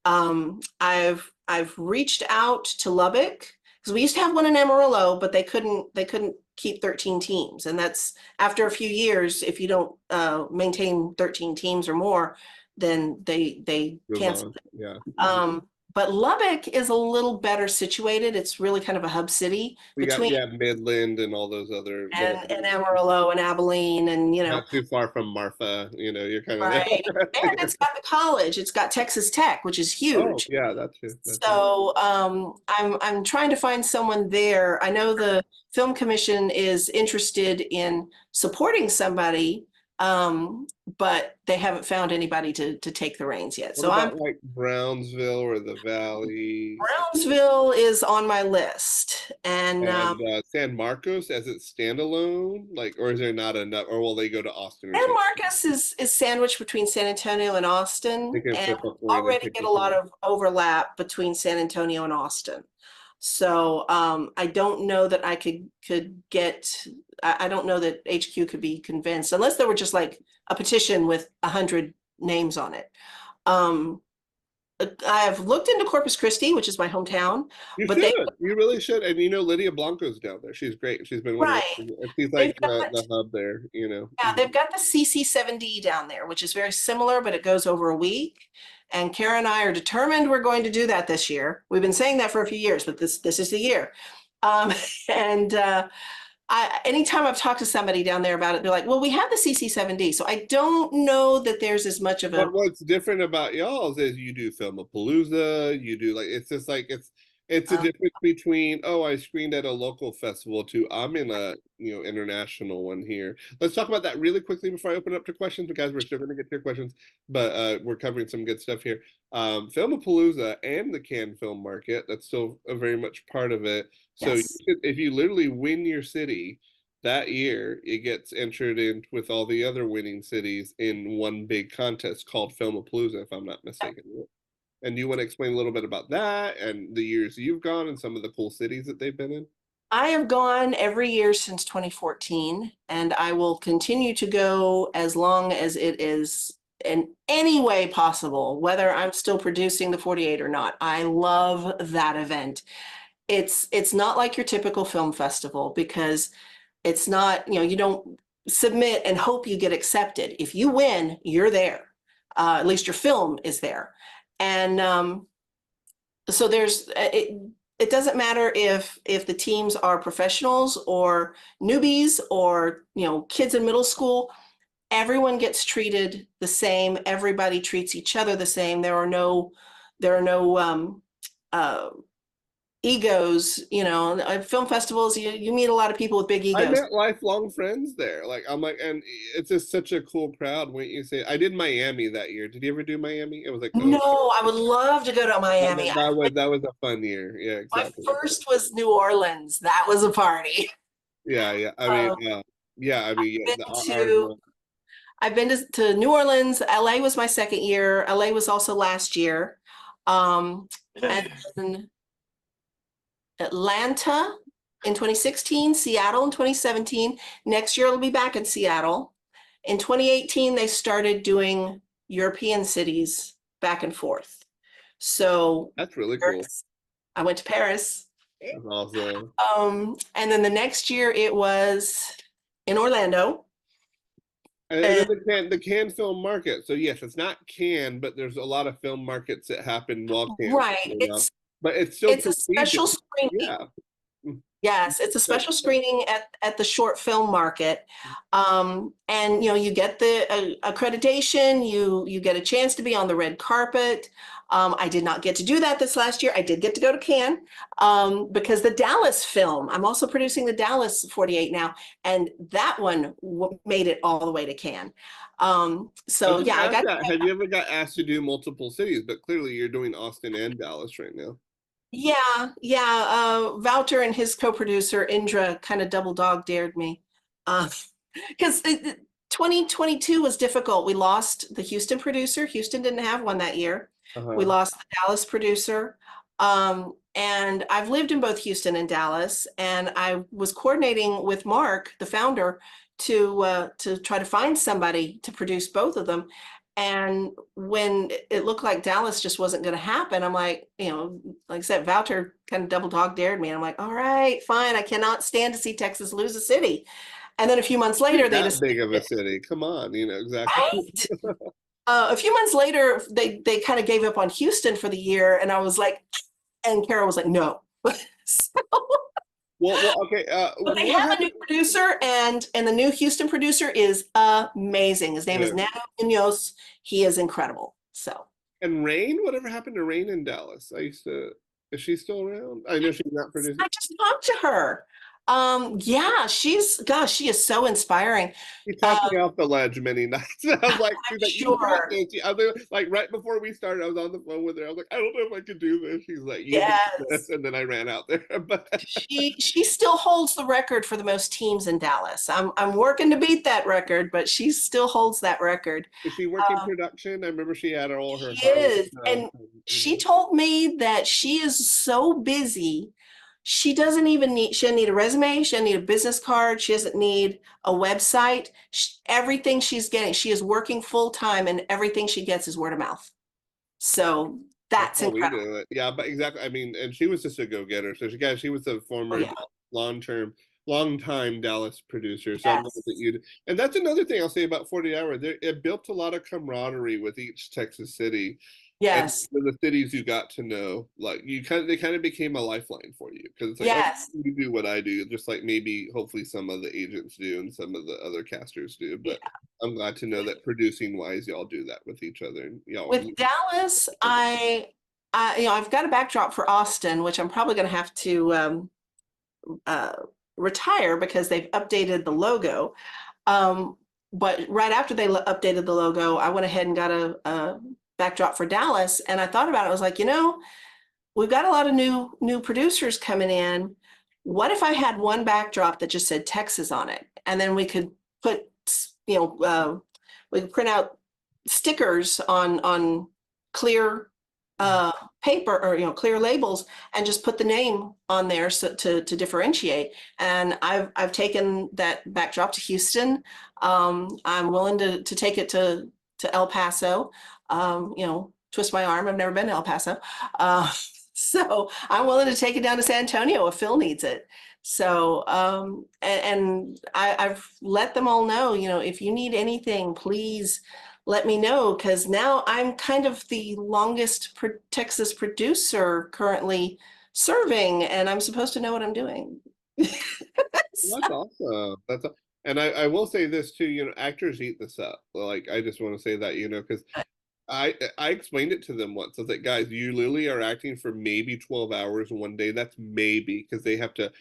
I've reached out to Lubbock because we used to have one in Amarillo, but they couldn't keep 13 teams. And that's after a few years, if you don't maintain 13 teams or more, then they Move cancel on. it. Yeah. But Lubbock is a little better situated. It's really kind of a hub city We got between Midland and all those other little, and Amarillo and Abilene, and not too far from Marfa. You're kind of right. And it's got the college. It's got Texas Tech, which is Oh huge. yeah, that's it. So I'm trying to find someone there. I know the Film Commission is interested in supporting somebody, but they haven't found anybody to take the reins yet. What So about like Brownsville or the Valley Brownsville is on my list, and and San Marcos as its standalone? Like, or is there not enough? Or will they go to Austin or San something? Marcos is sandwiched between San Antonio and Austin, They can and flip a coin and already pick get a a lot coin. of overlap between San Antonio and Austin. So I don't know that I could get. I don't know that HQ could be convinced unless there were just like a petition with 100 names on it. I've looked into Corpus Christi, which is my hometown, You but should. You really should. And Lydia Blanco's down there. She's great. She's been one of right. the, she's They've like the hub there, Yeah, they've got the CC7D down there, which is very similar, but it goes over a week. And Kara and I are determined we're going to do that this year. We've been saying that for a few years, but this is the year. And anytime I've talked to somebody down there about it, they're like, well, we have the CC7D. So I don't know that there's as much of a. But what's different about y'all's is you do Filmapalooza, you do it's just like it's a difference between, oh, I screened at a local festival to I'm in a international one here. Let's talk about that really quickly before I open up to questions, because we're still going to get to your questions, but we're covering some good stuff here. Filmapalooza and the Cannes Film Market, that's still very much part of it. So Yes. if you literally win your city that year, it gets entered in with all the other winning cities in one big contest called Filmapalooza, if I'm not mistaken. And do you want to explain a little bit about that and the years you've gone and some of the cool cities that they've been in? I have gone every year since 2014, and I will continue to go as long as it is in any way possible, whether I'm still producing the 48 or not. I love that event. It's not like your typical film festival, because it's not, you don't submit and hope you get accepted. If you win, you're there. At least your film is there. And so it doesn't matter if the teams are professionals or newbies or kids in middle school. Everyone gets treated the same. Everybody treats each other the same. There are no egos. At film festivals, you meet a lot of people with big I egos. met lifelong friends there. Like, I'm like, and it's just such a cool crowd. When you say, I did Miami that year. Did you ever do Miami? It was like, No, I would love to go to Miami. that was a fun year. Yeah, exactly. My first was New Orleans. That was a party. Yeah. I mean, I've been to New Orleans. LA was my second year. LA was also last year. And then Atlanta in 2016, Seattle in 2017. Next year, it'll be back in Seattle. In 2018, they started doing European cities back and forth. So that's really cool. I went to Paris. That's awesome. And then the next year it was in Orlando. And then the Cannes Film Market. So yes, it's not Cannes, but there's a lot of film markets that happen while Cannes. Right. It's a special screening. Yeah. Yes, it's a special screening at the short film market. And you get the accreditation, you get a chance to be on the red carpet. I did not get to do that this last year. I did get to go to Cannes because the Dallas film, I'm also producing the Dallas 48 now, and that one made it all the way to Cannes. So yeah, have you ever got asked to do multiple cities? But clearly you're doing Austin and Dallas right now. Yeah. Wouter and his co-producer Indra kind of double dog dared me because 2022 was difficult. We lost the Houston producer. Houston didn't have one that year. We lost the Dallas producer. And I've lived in both Houston and Dallas, and I was coordinating with Mark, the founder, to try to find somebody to produce both of them. And when it looked like Dallas just wasn't going to happen, I'm like, like I said, Wouter kind of double dog dared me. And I'm like, all right, fine. I cannot stand to see Texas lose a city. And then a few months later, they That just big of a city. Come on, exactly. right. A few months later, they kind of gave up on Houston for the year, and I was like, and Carol was like, no. So, Well, okay. but they What have a happened? new producer, and the new Houston producer is amazing. His name is Yeah. Nano Munoz. He is incredible. So. And Rain, whatever happened to Rain in Dallas? Is she still around? I know she's not producing. I just talked to her. Yeah, she is so inspiring. She talked me off the ledge many nights. I was like, she's like, you got Sure. this. I was like, right before we started, I was on the phone with her. I was like, I don't know if I could do this. She's like, you got this. Yes. And then I ran out there. But She still holds the record for the most teams in Dallas. I'm working to beat that record, but she still holds that record. is she working production? I remember she had all her She is, and she know. told me that she is so busy. She doesn't need a resume. She doesn't need a business card. She doesn't need a website. Everything she's getting, she is working full time, and everything she gets is word of mouth. So that's how we incredible. do it. Yeah, but exactly. I mean, and she was just a go-getter. So she was a former long-time Dallas producer. So I'm glad that and that's another thing I'll say about 40 Hour. It built a lot of camaraderie with each Texas city. Yes. And the cities you got to know, like they kind of became a lifeline for you because it's like, yes, oh, you do what I do, just like maybe hopefully some of the agents do and some of the other casters do. But I'm glad to know that producing wise, y'all do that with each other. And y'all with Dallas, I've got a backdrop for Austin, which I'm probably going to have to retire because they've updated the logo. But right after they updated the logo, I went ahead and got a backdrop for Dallas. And I thought about it. I was like, we've got a lot of new producers coming in. What if I had one backdrop that just said Texas on it? And then we could put, we could print out stickers on clear paper or clear labels and just put the name on there to differentiate. And I've taken that backdrop to Houston. I'm willing to take it to El Paso. Twist my arm. I've never been to El Paso. So I'm willing to take it down to San Antonio if Phil needs it. So and I've let them all know, if you need anything, please let me know, because now I'm kind of the longest Texas producer currently serving, and I'm supposed to know what I'm doing. That's awesome. And I will say this too, actors eat this up. Like, I just want to say that, because I explained it to them once. I was like, guys, you literally are acting for maybe 12 hours one day. That's maybe, because they have to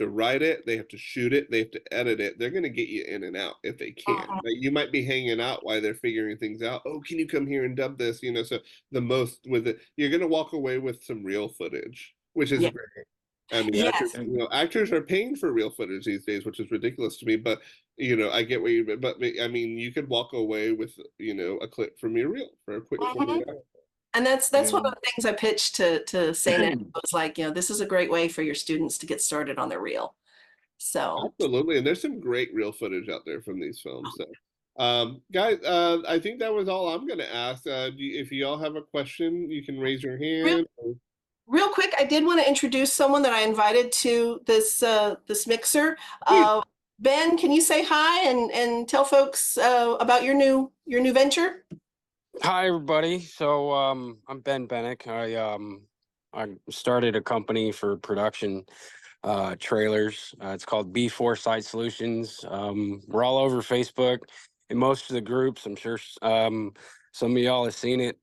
write it, they have to shoot it, they have to edit it. They're going to get you in and out if they can. Like, you might be hanging out while they're figuring things out. Oh, can you come here and dub this? So the most with it, you're going to walk away with some real footage, which is great. I mean, actors are paying for real footage these days, which is ridiculous to me. But I get what you. But I mean, you could walk away with a clip from your reel for a quick 40 hours. And that's one of the things I pitched to St. Ed. I was like, this is a great way for your students to get started on their reel. So absolutely, and there's some great real footage out there from these films. So, guys, I think that was all I'm going to ask. If y'all have a question, you can raise your hand. Real quick, I did want to introduce someone that I invited to this mixer. Ben, can you say hi and tell folks about your new venture? Hi, everybody. So I'm Ben Bennick. I started a company for production trailers. It's called B4 Site Solutions. We're all over Facebook in most of the groups. I'm sure some of y'all have seen it.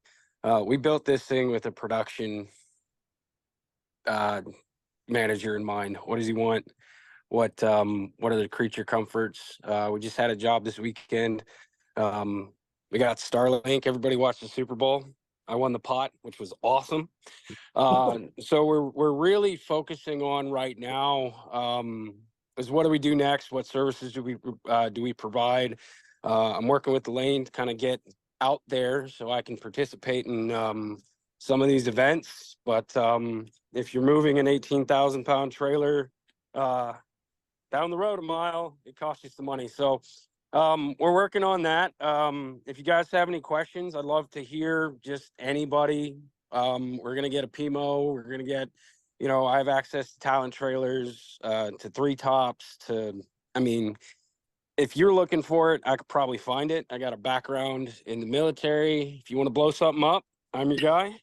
We built this thing with a production manager in mind. What does he want? What are the creature comforts? We just had a job this weekend. We got Starlink. Everybody watched the Super Bowl. I won the pot, which was awesome. So we're really focusing on right now is what do we do next? What services do we provide? I'm working with Alyne to kind of get out there so I can participate in some of these events. But if you're moving an 18,000-pound trailer down the road a mile, it costs you some money. So We're working on that. If you guys have any questions, I'd love to hear just anybody. We're gonna get a PMO. We're gonna get, I have access to talent trailers, to 3 Tops, I mean, if you're looking for it, I could probably find it. I got a background in the military. If you want to blow something up, I'm your guy.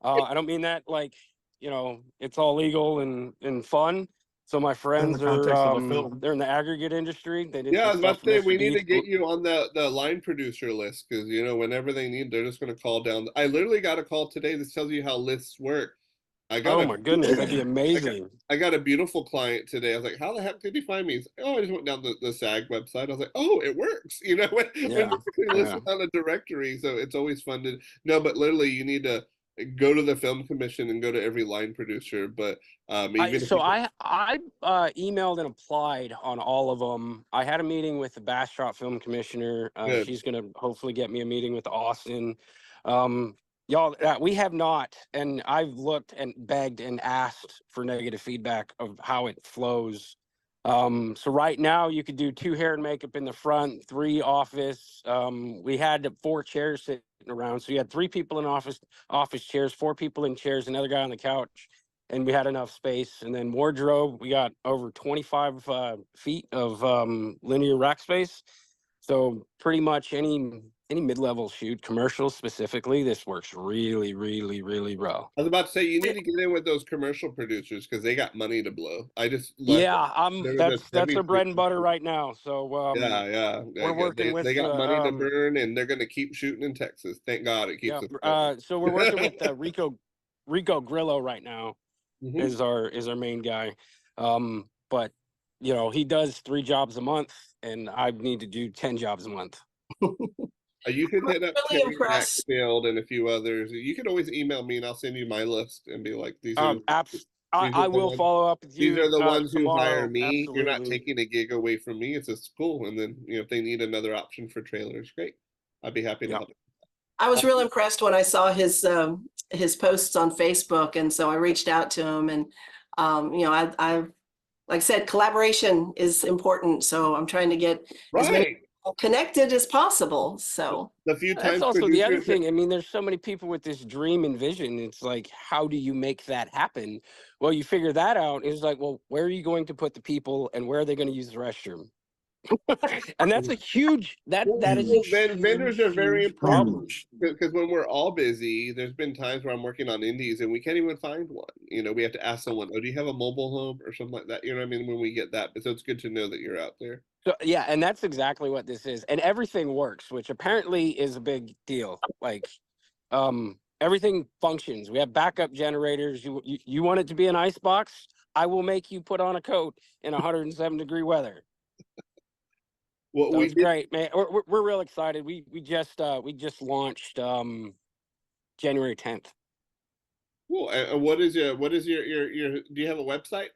I don't mean that like, it's all legal and fun. So my friends are, context of a film. they're in the aggregate industry. They did Yeah, I some was about stuff to say for Mr. we need to Beast. get you on the line producer list because whenever they need, they're just going to call down. I literally got a call today. This tells you how lists work. I got Oh a my goodness, that'd be amazing. I got a beautiful client today. I was like, how the heck did you find me? He's like, oh, I just went down the SAG website. I was like, oh, it works. When Yeah, you're listed on a directory. So it's always fun to no, but literally you need to go to the film commission and go to every line producer. But even if I emailed and applied on all of them. I had a meeting with the Bastrop Film Commissioner. Good. She's gonna hopefully get me a meeting with Austin. Y'all, we have not, and I've looked and begged and asked for negative feedback of how it flows. So right now you could do 2 hair and makeup in the front, 3 office. We had 4 chairs sitting around, so you had 3 people in office chairs, 4 people in chairs, another guy on the couch, and we had enough space. And then wardrobe, we got over 25 feet of linear rack space. So pretty much any mid-level shoot, commercial specifically, this works really, really, really well. I was about to say you need to get in with those commercial producers because they got money to blow. I just Yeah, that's heavy their bread and butter right now. So yeah. we're working with they got money to burn and they're gonna keep shooting in Texas. Thank God it keeps us. So we're working with Rico Grillo right now. Mhm. is our main guy. But he does 3 jobs a month and I need to do 10 jobs a month. You can hit up Really Terry impressed. Maxfield and a few others. You can always email me and I'll send you my list and be like, these are I will follow up with you. these are the ones who hire tomorrow. me. You're not Absolutely. taking a gig away from me. It's a school, and then if they need another option for trailers, great. I'd be happy to Yeah. help. I was real impressed when I saw his posts on Facebook, and so I reached out to him. And I like I said, collaboration is important. So I'm trying to get as many Right. people connected as possible. So The few That's times also the other producers thing. I mean, there's so many people with this dream and vision. It's like, how do you make that happen? Well, you figure that out. It's like, well, where are you going to put the people and where are they going to use the restroom? And that's a huge that is a vendors are very huge important problem. because when we're all busy, there's been times where I'm working on indies and we can't even find one. We have to ask someone, oh, do you have a mobile home or something like that? You know what I mean? When we get that, so it's good to know that you're out there. So yeah, and that's exactly what this is. And everything works, which apparently is a big deal. Like everything functions. We have backup generators. You want it to be an ice box? I will make you put on a coat in 107-degree weather. Well, So it's great, man. We're real excited. We just launched January 10th. Cool. And what is your do you have a website?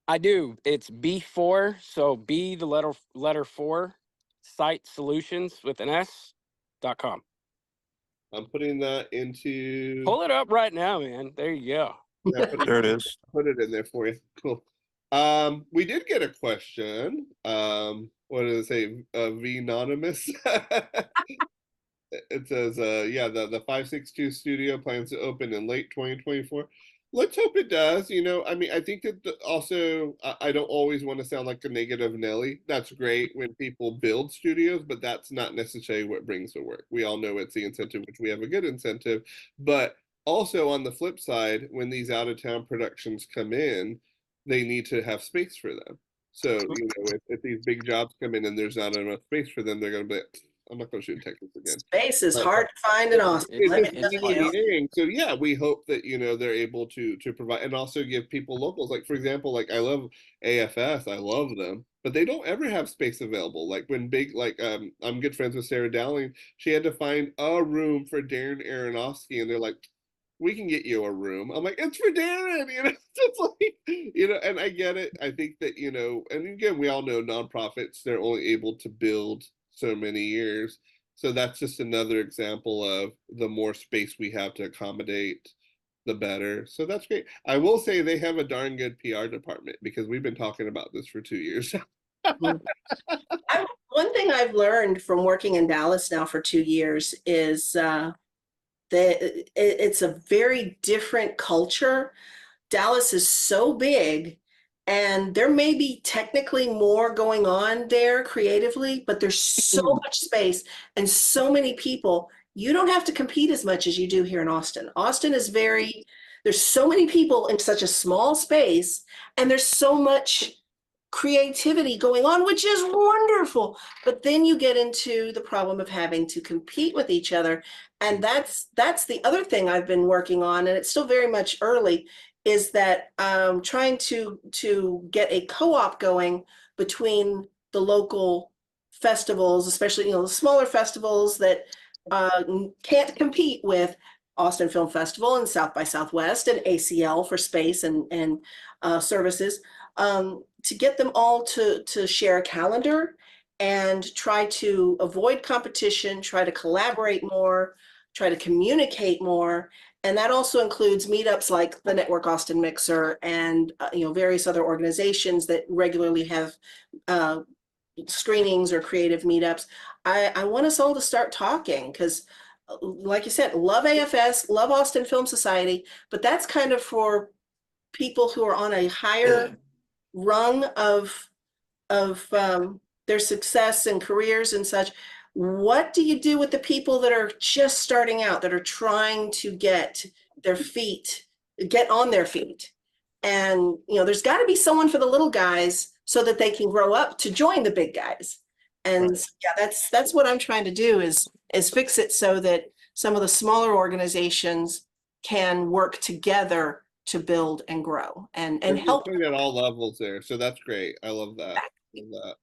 I do. It's B4, so B the letter 4, site solutions with an S.com. I'm putting that into. Pull it up right now, man. There you go. There it is. Put it in there for you. Cool. We did get a question. What does it say? Anonymous. It says, yeah, the 562 studio plans to open in late 2024. Let's hope it does. I mean, I think that also, I don't always want to sound like a negative Nelly. That's great when people build studios, but that's not necessarily what brings the work. We all know it's the incentive, which we have a good incentive. But also on the flip side, when these out of town productions come in, they need to have space for them. So, if these big jobs come in and there's not enough space for them, they're going to be, I'm not going to shoot in Texas again. space is hard to find in Austin. So yeah, we hope that they're able to provide and also give people locals. Like for example, like I love AFS, I love them, but they don't ever have space available. Like when I'm good friends with Sarah Dowling, she had to find a room for Darren Aronofsky, and they're like, we can get you a room. I'm like, it's for Darren, it's like, and I get it. I think that, and again, we all know nonprofits, they're only able to build so many years. So that's just another example of the more space we have to accommodate, the better. So that's great. I will say they have a darn good PR department because we've been talking about this for 2 years. I'm One thing I've learned from working in Dallas now for 2 years is that it's a very different culture. Dallas is so big, and there may be technically more going on there creatively, but there's so much space and so many people. You don't have to compete as much as you do here in Austin. Austin is very, there's so many people in such a small space, and there's so much creativity going on, which is wonderful. But then you get into the problem of having to compete with each other. And that's the other thing I've been working on, and it's still very much early, is that trying to get a co-op going between the local festivals, especially, the smaller festivals that can't compete with Austin Film Festival and South by Southwest and ACL for space and services, to get them all to share a calendar and try to avoid competition, try to collaborate more, try to communicate more. And that also includes meetups like the Network Austin Mixer and various other organizations that regularly have screenings or creative meetups. I want us all to start talking because, like you said, love AFS, love Austin Film Society, but that's kind of for people who are on a higher rung of their success and careers and such. What do you do with the people that are just starting out, that are trying to get on their feet? And there's got to be someone for the little guys so that they can grow up to join the big guys. And Right. yeah, that's what I'm trying to do is fix it so that some of the smaller organizations can work together to build and grow and You're help. putting at all levels there, so that's great. I love that. Love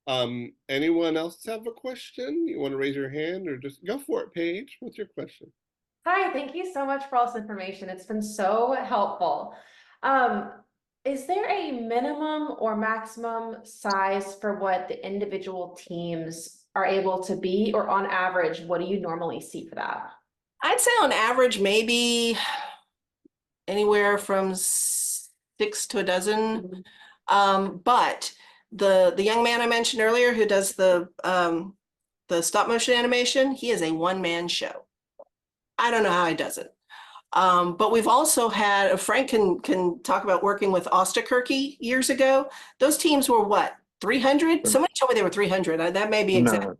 that. Anyone else have a question? You want to raise your hand or just go for it, Paige? What's your question? Hi, thank you so much for all this information. It's been so helpful. Is there a minimum or maximum size for what the individual teams are able to be, or on average, what do you normally see for that? I'd say on average, maybe anywhere from 6 to a dozen. But the young man I mentioned earlier who does the stop motion animation, he is a one-man show. I don't know how he does it. But we've also had, Frank can talk about working with Ostakirky years ago. Those teams were what, 300? Somebody told me they were 300. That may be exact. No,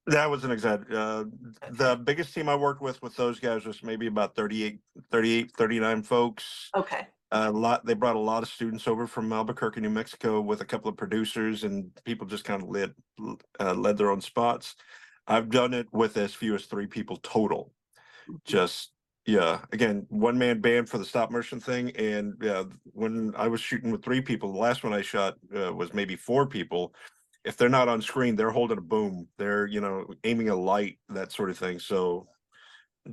that was an exact. The biggest team I worked with those guys was maybe about 38, 39 folks. Okay. They brought a lot of students over from Albuquerque, New Mexico, with a couple of producers, and people just kind of led their own spots. I've done it with as few as 3 people total. Just, yeah, again, one-man band for the stop motion thing. And yeah, when I was shooting with 3 people, the last one I shot was maybe 4 people. If they're not on screen, they're holding a boom, they're aiming a light, that sort of thing. So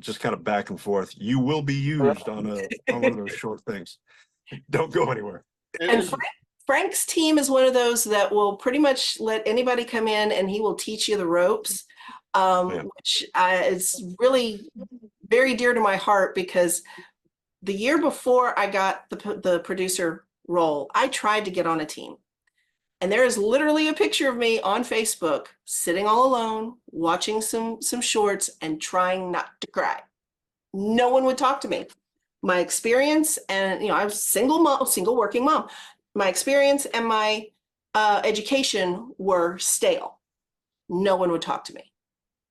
just kind of back and forth. You will be used on one of those short things. Don't go anywhere. And Frank's team is one of those that will pretty much let anybody come in and he will teach you the ropes, which is really very dear to my heart, because the year before I got the producer role, I tried to get on a team. And there is literally a picture of me on Facebook sitting all alone, watching some shorts and trying not to cry. No one would talk to me. My experience, and I was single working mom. My experience and my education were stale. No one would talk to me.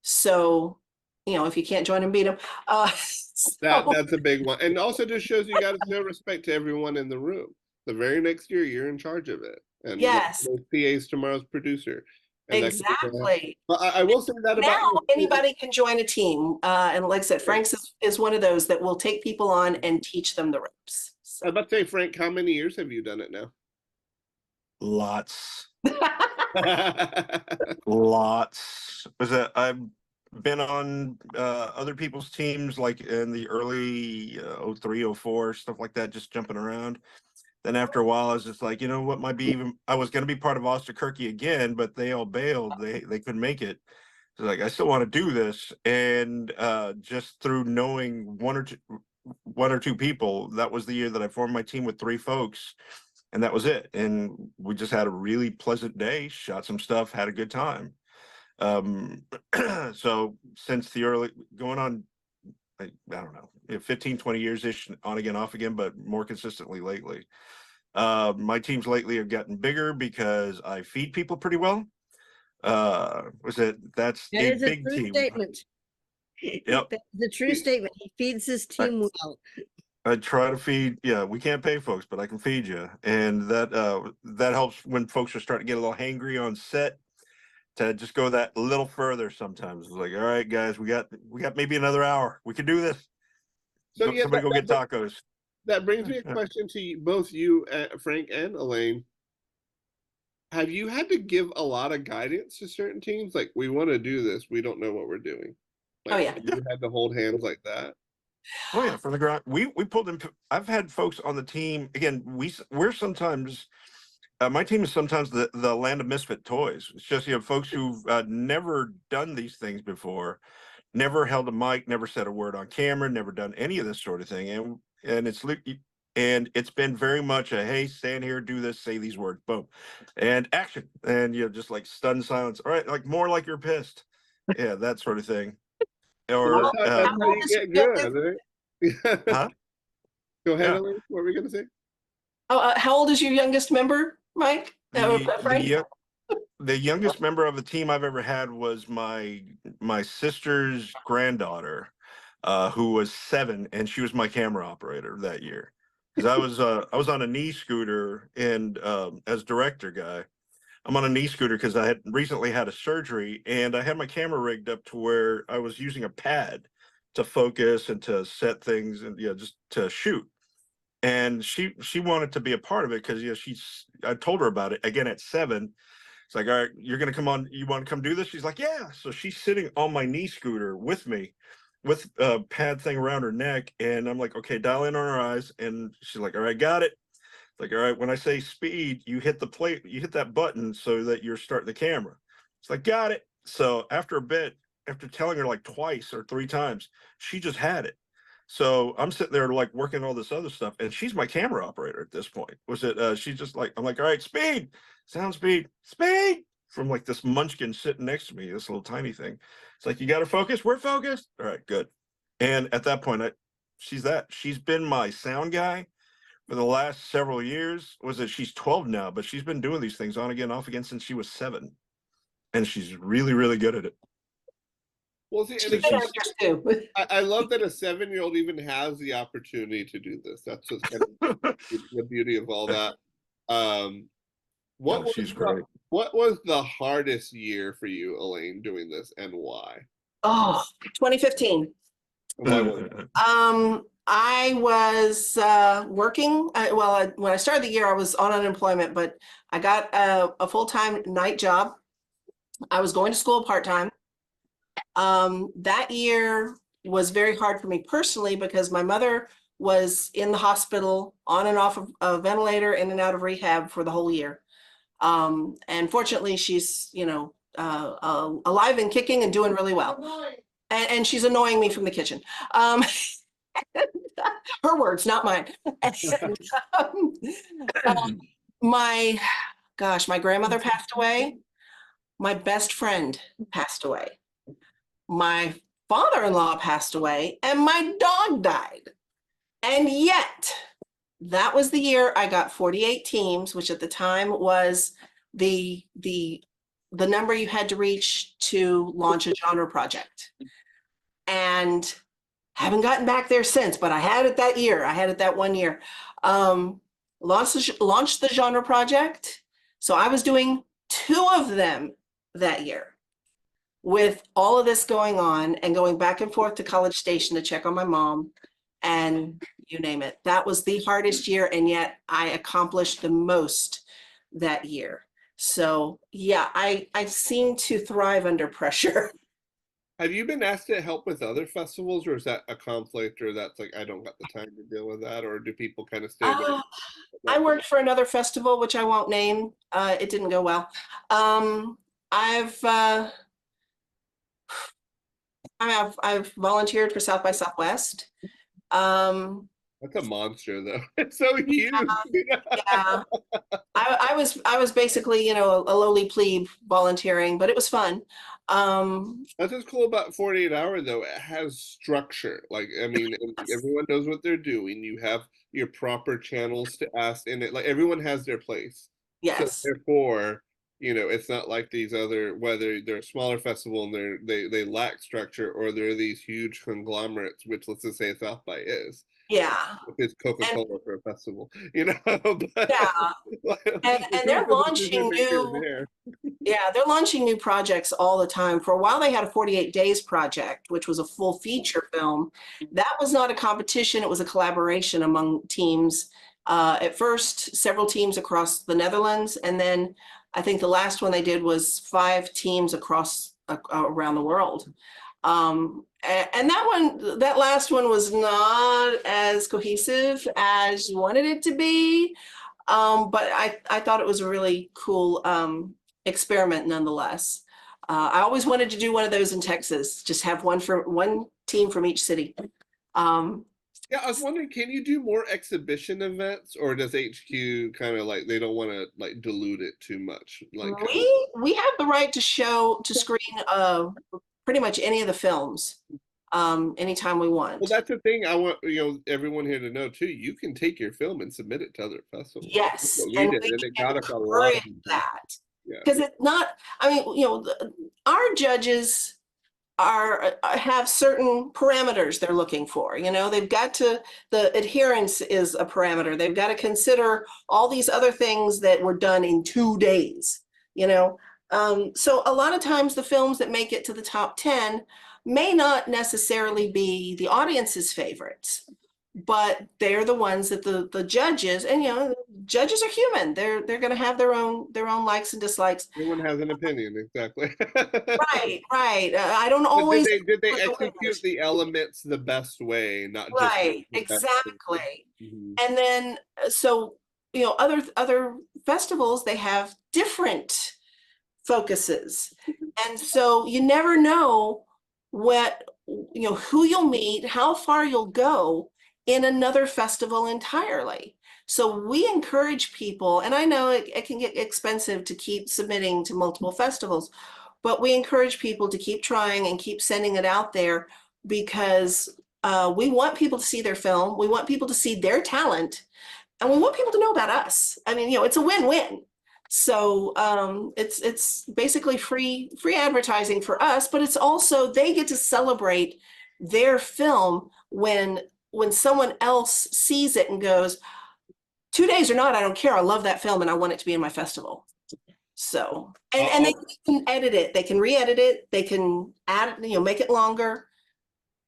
So, if you can't join them, beat them. That's a big one, and also just shows you got to show respect to everyone in the room. The very next year, you're in charge of it. And yes, PA's tomorrow's producer. And exactly. But I will say that now about anybody can join a team, and like I said, Frank's is one of those that will take people on and teach them the ropes. So. I was about to say, Frank, how many years have you done it now? Lots. Lots. I've been on other people's teams, like in the early 03, 04, stuff like that, just jumping around. Then after a while, I was just like, what might be I was going to be part of Ostakirky again, but they all bailed. They couldn't make it. So like, I still want to do this. And just through knowing one or two people, that was the year that I formed my team with 3 folks. and that was it. And we just had a really pleasant day, shot some stuff, had a good time. So since the early going on, I don't know, 15, 20 years ish, on again, off again, but more consistently lately. My teams lately have gotten bigger because I feed people pretty well. That's That a is a big true team. statement. Yep. That's a true statement. He feeds his team well. I try to feed. Yeah, we can't pay folks, but I can feed you, and that helps when folks are starting to get a little hangry on set, to just go that little further. Sometimes it's like, all right, guys, we got maybe another hour. We can do this. So yeah, Somebody go get tacos. That brings me a question to both you, Frank and Alyne. Have you had to give a lot of guidance to certain teams? Like, we want to do this, we don't know what we're doing. Like, Oh, yeah. You had to hold hands like that. Oh yeah, from the ground. We pulled in. I've had folks on the team. Again, we're sometimes. My team is sometimes the land of misfit toys. It's just, you know, folks who've never done these things before, never held a mic, never said a word on camera, never done any of this sort of thing, and it's been very much a, hey, stand here, do this, say these words, boom, and action, and you know, just like stunned silence. All right, like more like you're pissed, yeah, that sort of thing. Or That's how you get good, right? huh? Go ahead, Yeah. Alyne. What were we gonna say? Oh, how old is your youngest member, Mike? Frank? The youngest member of the team I've ever had was my sister's granddaughter, who was 7, and she was my camera operator that year. Because I was on a knee scooter, and as director guy, I'm on a knee scooter because I had recently had a surgery, and I had my camera rigged up to where I was using a pad to focus and to set things, and just to shoot. And she wanted to be a part of it because I told her about it again at 7. It's like, all right, you're gonna come on. You want to come do this? She's like, yeah. So she's sitting on my knee scooter with me, with a pad thing around her neck, and I'm like, okay, dial in on her eyes, and she's like, all right, got it. Like, all right, when I say speed, you hit the plate, you hit that button so that you're starting the camera. It's like, got it. So after a bit, after telling her like twice or 3 times, she just had it. So I'm sitting there like working all this other stuff, and she's my camera operator at this point. She's just like, I'm like, all right, speed, sound speed, speed, from like this munchkin sitting next to me, this little tiny thing. It's like, you got to focus. We're focused. All right, good. And at that point, she's been my sound guy for the last several years. She's 12 now, but she's been doing these things on again, off again since she was 7. And she's really, really good at it. Well, see, and I love that a 7-year-old even has the opportunity to do this. That's what's kind of the beauty of all that. She's great. What was the hardest year for you, Alyne, doing this, and why? Oh, 2015. I was working. When I started the year, I was on unemployment, but I got a full-time night job. I was going to school part-time. That year was very hard for me personally because my mother was in the hospital on and off of a ventilator, in and out of rehab for the whole year. And fortunately, she's, alive and kicking and doing really well. And she's annoying me from the kitchen. Her words, not mine. My grandmother passed away. My best friend passed away. My father-in-law passed away, and my dog died. And yet, that was the year I got 48 teams, which at the time was the number you had to reach to launch a genre project. And haven't gotten back there since, but I had it that year. I had it that one year. Launched the genre project. So I was doing 2 of them that year. With all of this going on and going back and forth to College Station to check on my mom and you name it. That was the hardest year, and yet I accomplished the most that year. So yeah, I seem to thrive under pressure. Have you been asked to help with other festivals, or is that a conflict, or that's like, I don't got the time to deal with that, or do people kind of stay there? I worked for another festival, which I won't name. It didn't go well. I've volunteered for South by Southwest. That's a monster, though. It's so huge. You know? Yeah. I was basically, you know, a lowly plebe volunteering, but it was fun. That's what's cool about 48 Hour, though. It has structure. Like, I mean, everyone knows what they're doing. You have your proper channels to ask in it. Like, everyone has their place. So Yes. therefore, you know, it's not like these other, whether they're a smaller festival and they lack structure, or they're these huge conglomerates, which let's just say South by is. Yeah. It's Coca-Cola for a festival, you know. But Yeah. And they're launching new, yeah, they're launching new projects all the time. For a while, they had a 48 Days project, which was a full feature film. That was not a competition, it was a collaboration among teams. At first, several teams across the Netherlands, and then I think the last one they did was 5 teams across around the world. And that last one was not as cohesive as you wanted it to be. But I thought it was a really cool experiment nonetheless. I always wanted to do one of those in Texas, just have one team from each city. Yeah, I was wondering, can you do more exhibition events, or does HQ kind of like, they don't want to like dilute it too much? Like, we have the right to screen pretty much any of the films anytime we want. well, that's the thing I want, you know, everyone here to know too. You can take your film and submit it to other festivals. Yes, So and we we did, and it can got us a lot of encourage people. that. Yeah. Because it's not, I mean, you know, our judges have certain parameters they're looking for. You know, they've got to, the adherence is a parameter. They've got to consider all these other things that were done in 2 days, you know. So a lot of times the films that make it to the top 10 may not necessarily be the audience's favorites, but they're the ones that the judges, and you know, judges are human. They're going to have their own likes and dislikes. Everyone has an opinion, exactly. Right, right. I don't But always did they with the execute winners. the elements the best way, not just Right, the best exactly. way? Mhm. And then so, you know, other festivals, they have different focuses. And so you never know what, you know, who you'll meet, how far you'll go in another festival entirely. So we encourage people, and I know it can get expensive to keep submitting to multiple festivals, but we encourage people to keep trying and keep sending it out there, because we want people to see their film, we want people to see their talent, and we want people to know about us. I mean, you know, it's a win-win. So it's basically free advertising for us, but it's also, they get to celebrate their film when someone else sees it and goes, 2 days or not, I don't care. I love that film and I want it to be in my festival. So, and they can edit it, they can re-edit it, they can add, you know, make it longer.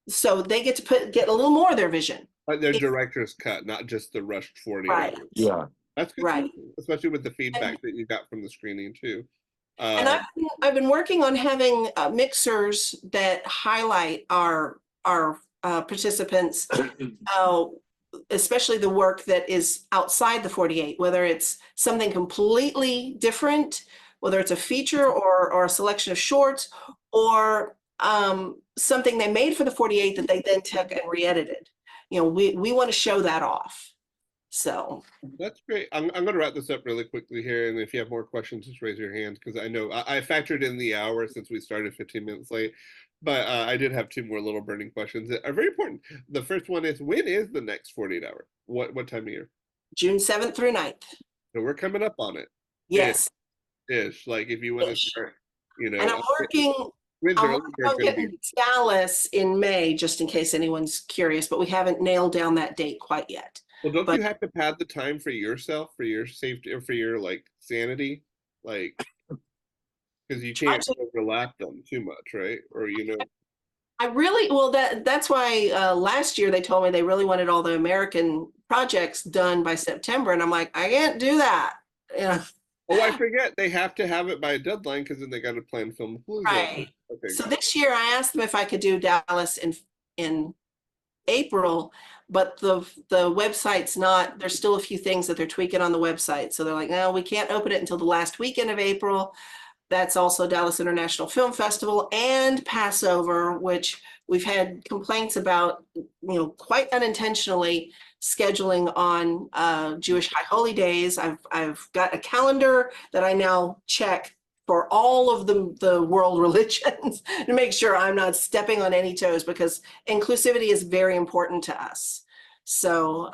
So they get to get a little more of their vision. Like their director's cut, not just the rushed 40 Right. hours. Yeah. That's good, Right. too, especially with the feedback that you got from the screening too. And I've been working on having mixers that highlight our participants, especially the work that is outside the 48, whether it's something completely different, whether it's a feature or a selection of shorts, or something they made for the 48 that they then took and re-edited. You know, we want to show that off. So that's great. I'm going to wrap this up really quickly here, and if you have more questions, just raise your hand, because I know I factored in the hour since we started 15 minutes late, but I did have 2 more little burning questions that are very important. The first one is, when is the next 48 hour? What time of year? June 7th through 9th. So we're coming up on it. Yes. Ish. Like if you want to start, you know. And I'm working on getting Dallas in May, just in case anyone's curious, but we haven't nailed down that date quite yet. Well, don't you have to pad the time for yourself, for your safety, or for your like sanity, like, because you can't overlap them too much, right? Or you know. I really, well, that's why last year they told me they really wanted all the American projects done by September, and I'm like, I can't do that. Yeah. Oh, I forget, they have to have it by a deadline, because then they got to plan film. Right. Okay. So this year I asked them if I could do Dallas in April, but the website's not, there's still a few things that they're tweaking on the website. So they're like, no, we can't open it until the last weekend of April. That's also Dallas International Film Festival and Passover, which we've had complaints about, you know, quite unintentionally. scheduling on Jewish high holy days. I've got a calendar that I now check for all of the world religions to make sure I'm not stepping on any toes, because inclusivity is very important to us. So,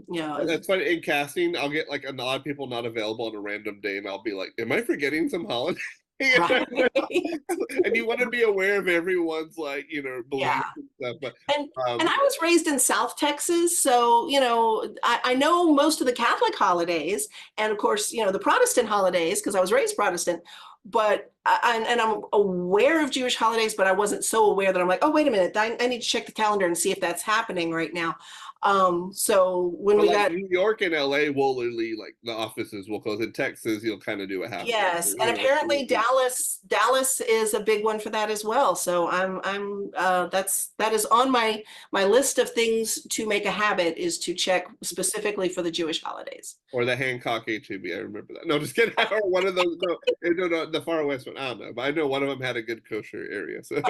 you know, That's funny. In casting, I'll get like a lot of people not available on a random day, and I'll be like, "Am I forgetting some holiday?" right. And you want to be aware of everyone's, like, you know, beliefs Yeah. and stuff. But And I was raised in South Texas, so you know I know most of the Catholic holidays, and of course you know the Protestant holidays because I was raised Protestant. But and I'm aware of Jewish holidays, but I wasn't so aware that I'm like, oh wait a minute, I need to check the calendar and see if that's happening right now. So when but we like got New York and LA will literally, like, the offices will close. In Texas, you'll kind of do a half. yes, and You know, apparently Dallas is a big one for that as well. So that is on my list of things to make a habit, is to check specifically for the Jewish holidays. or the Hancock HEB. I remember that. No, just kidding. Or one of those. No, the Far West one. I don't know, but I know one of them had a good kosher area. So,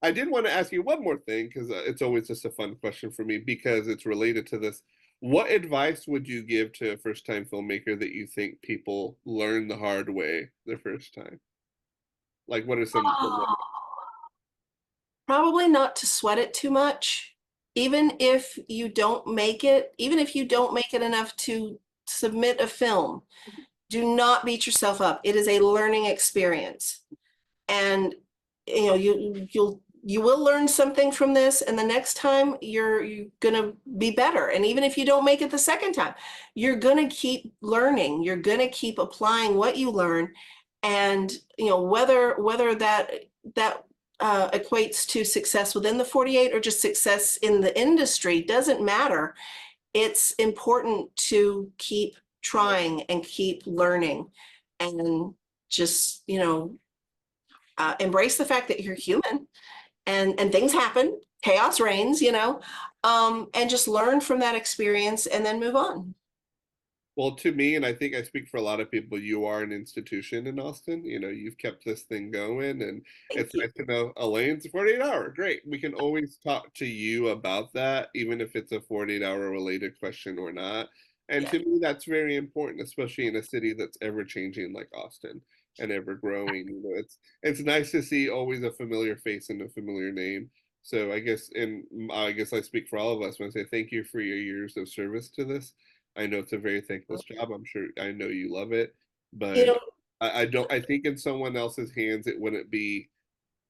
I did want to ask you one more thing, because it's always just a fun question for me because it's related to this. What advice would you give to a first-time filmmaker that you think people learn the hard way the first time? Like, what are some? Probably not to sweat it too much. Even if you don't make it, even if you don't make it enough to submit a film, do not beat yourself up. It is a learning experience. And you know, you will learn something from this, and the next time you're gonna be better. And even if you don't make it the second time, you're gonna keep learning. You're gonna keep applying what you learn. And you know, whether that equates to success within the 48 or just success in the industry doesn't matter. It's important to keep trying and keep learning, and just, you know, embrace the fact that you're human, and things happen, chaos reigns, you know, and just learn from that experience and then move on. Well, to me, and I think I speak for a lot of people, you are an institution in Austin. You know, you've kept this thing going, and Thank it's you. nice to know Alyne's 48-hour. Great. We can always talk to you about that, even if it's a 48-hour related question or not. And Yeah. to me, that's very important, especially in a city that's ever changing like Austin and ever growing. You know, it's nice to see always a familiar face and a familiar name. So I guess I speak for all of us when I say thank you for your years of service to this. I know it's a very thankless job. I know you love it, You but know, I don't. I think in someone else's hands, it wouldn't be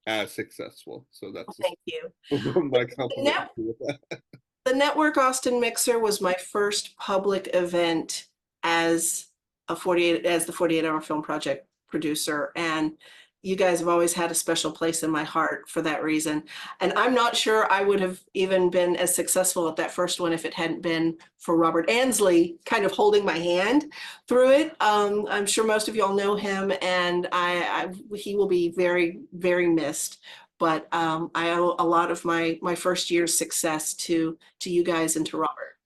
as successful. So that's just thank you. my The, compliment net, to you with that. the Network Austin Mixer was my first public event as the 48-hour film project producer, and you guys have always had a special place in my heart for that reason. And I'm not sure I would have even been as successful at that first one if it hadn't been for Robert Ansley kind of holding my hand through it. I'm sure most of y'all know him, and he will be very, very missed. But I owe a lot of my first year's success to you guys and to Robert.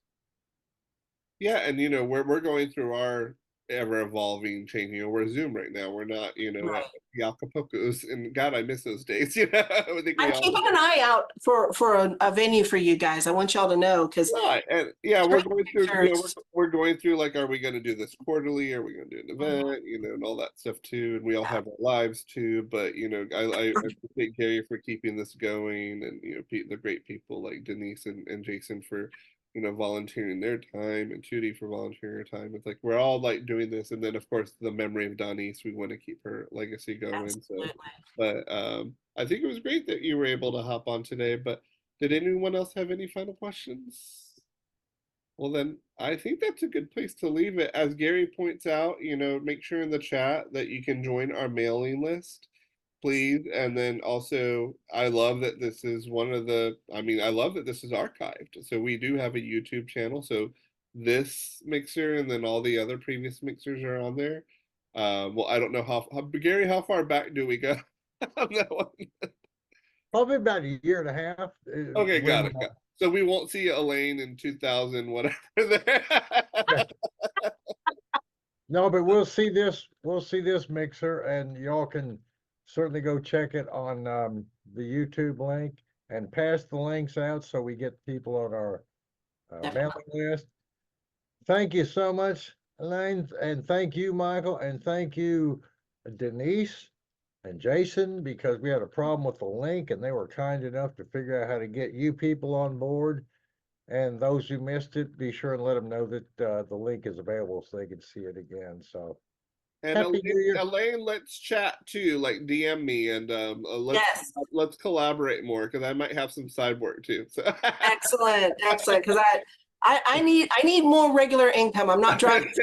Yeah, and you know, we're going through our ever evolving, changing. You know, we're Zoom right now. We're not, you know, Right. at the Acapulco's, and God, I miss those days. You know, I think we I'm all keeping an eye out for a venue for you guys. I want y'all to know, because right. And yeah, we're going through, you know, pictures. we're going through, like, are we going to do this quarterly? Are we going to do an event? You know, and all that stuff too. And we all have our lives too. But you know, I appreciate Gary for keeping this going, and you know, the great people like Denise and Jason for, you know, volunteering their time, and Tootie for volunteering her time. It's like we're all like doing this, and then of course the memory of Donice, we want to keep her legacy going. Absolutely. So, but I think it was great that you were able to hop on today. But did anyone else have any final questions? Well, then I think that's a good place to leave it. As Gary points out, you know, make sure in the chat that you can join our mailing list, please. And then also, I love that this is I love that this is archived. So we do have a YouTube channel. So this mixer and then all the other previous mixers are on there. Well, I don't know Gary, how far back do we go on that one? Probably about a year and a half. Okay, got when, it. So we won't see Alyne in 2000, whatever. There. No, but we'll see this mixer, and y'all can certainly go check it on the YouTube link and pass the links out so we get people on our mailing list. Thank you so much, Alyne, and thank you, Michael, and thank you, Denise and Jason, because we had a problem with the link and they were kind enough to figure out how to get you people on board. And those who missed it, be sure and let them know that the link is available so they can see it again. So And Happy New Year. Alyne, let's chat too. Like DM me and let's collaborate more because I might have some side work too. So Excellent, excellent. Because I need more regular income. I'm not driving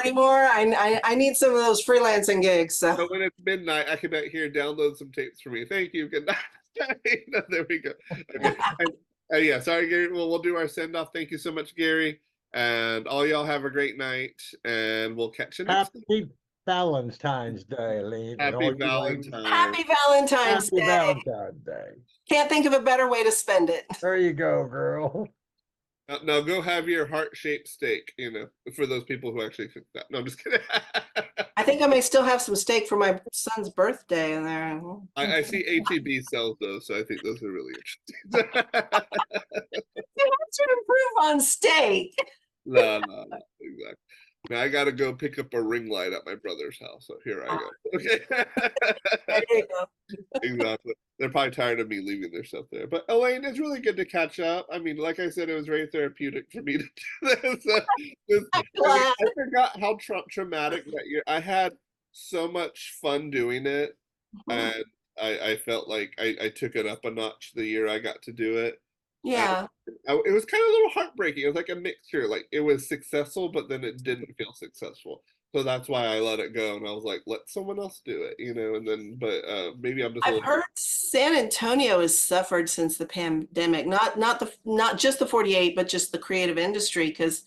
anymore. I need some of those freelancing gigs. So when it's midnight, I can back here download some tapes for me. Thank you. Good night. No, there we go. Okay. Yeah, sorry, Gary. Well, we'll do our send off. Thank you so much, Gary. And all y'all have a great night. And we'll catch you next time. Happy Valentine's Day, Alyne. Happy Valentine's. Happy Valentine's Happy Day. Valentine's Day. Can't think of a better way to spend it. There you go, girl. Now go have your heart-shaped steak, for those people who actually cook that. No, I'm just kidding. I think I may still have some steak for my son's birthday in there. I see HEB sells those, so I think those are really interesting. You have to improve on steak. No, exactly. Now I gotta go pick up a ring light at my brother's house, so here I go. Okay. There you go. Exactly. They're probably tired of me leaving their stuff there. But Alyne, it's really good to catch up. I mean, like I said, it was very therapeutic for me to do this. I forgot how traumatic that year. I had so much fun doing it, and I felt like I took it up a notch the year I got to do it. Yeah. It was kind of a little heartbreaking. It was like a mixture. Like it was successful, but then it didn't feel successful. So that's why I let it go, and I was like, let someone else do it, And then, but maybe I'm just. I've heard San Antonio has suffered since the pandemic. Not just the 48, but just the creative industry, because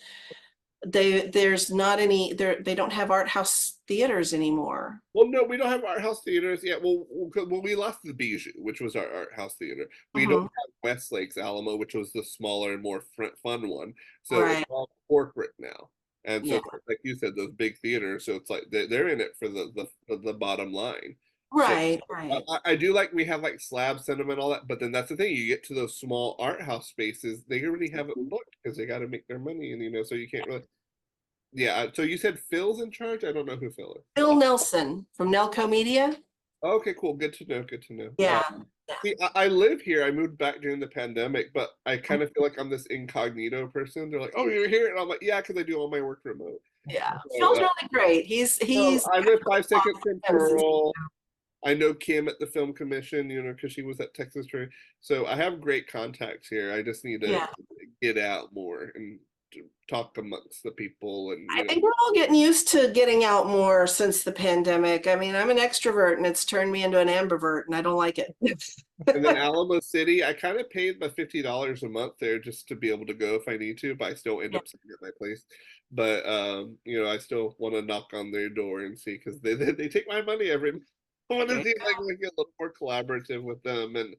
there's not any there. They don't have art house theaters anymore. Well, no, we don't have art house theaters yet. Well, we lost the Bijou, which was our art house theater. We don't have Westlake's Alamo, which was the smaller and more fun one. So it's all corporate now. And so, like you said, those big theaters. So it's like they're in it for the bottom line. Right, so, right. I do like we have like slab cinema and all that, but then that's the thing. You get to those small art house spaces, they already have it booked because they got to make their money, and so you can't really. Yeah. So you said Phil's in charge. I don't know who Phil is. Phil Nelson from Nelco Media. Okay, cool. Good to know. Good to know. Yeah. See, I live here. I moved back during the pandemic, but I kind of feel like I'm this incognito person. They're like, "Oh, you're here," and I'm like, "Yeah," because I do all my work remote. Yeah, So, Phil's really great. He's. I live 5 seconds from Pearl. I know Kim at the Film Commission, because she was at Texas Trade. So I have great contacts here. I just need to get out more and to talk amongst the people. And I think we're all getting used to getting out more since the pandemic. I mean, I'm an extrovert and it's turned me into an ambivert, and I don't like it. And then Alamo City, I kind of paid my $50 a month there just to be able to go if I need to, but I still end up sitting at my place. But I still want to knock on their door and see, because they take my money every month. I want to see if I can get a little more collaborative with them. And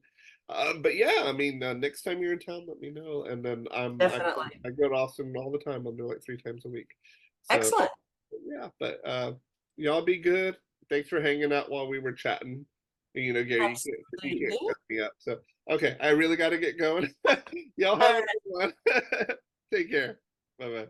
but yeah, I mean, next time you're in town, let me know. And then I go to Austin all the time. I'm there like 3 times a week. So, excellent. Yeah, but y'all be good. Thanks for hanging out while we were chatting. Gary, you can't set me up. So okay, I really got to get going. Y'all have a good one. Take care. Bye bye.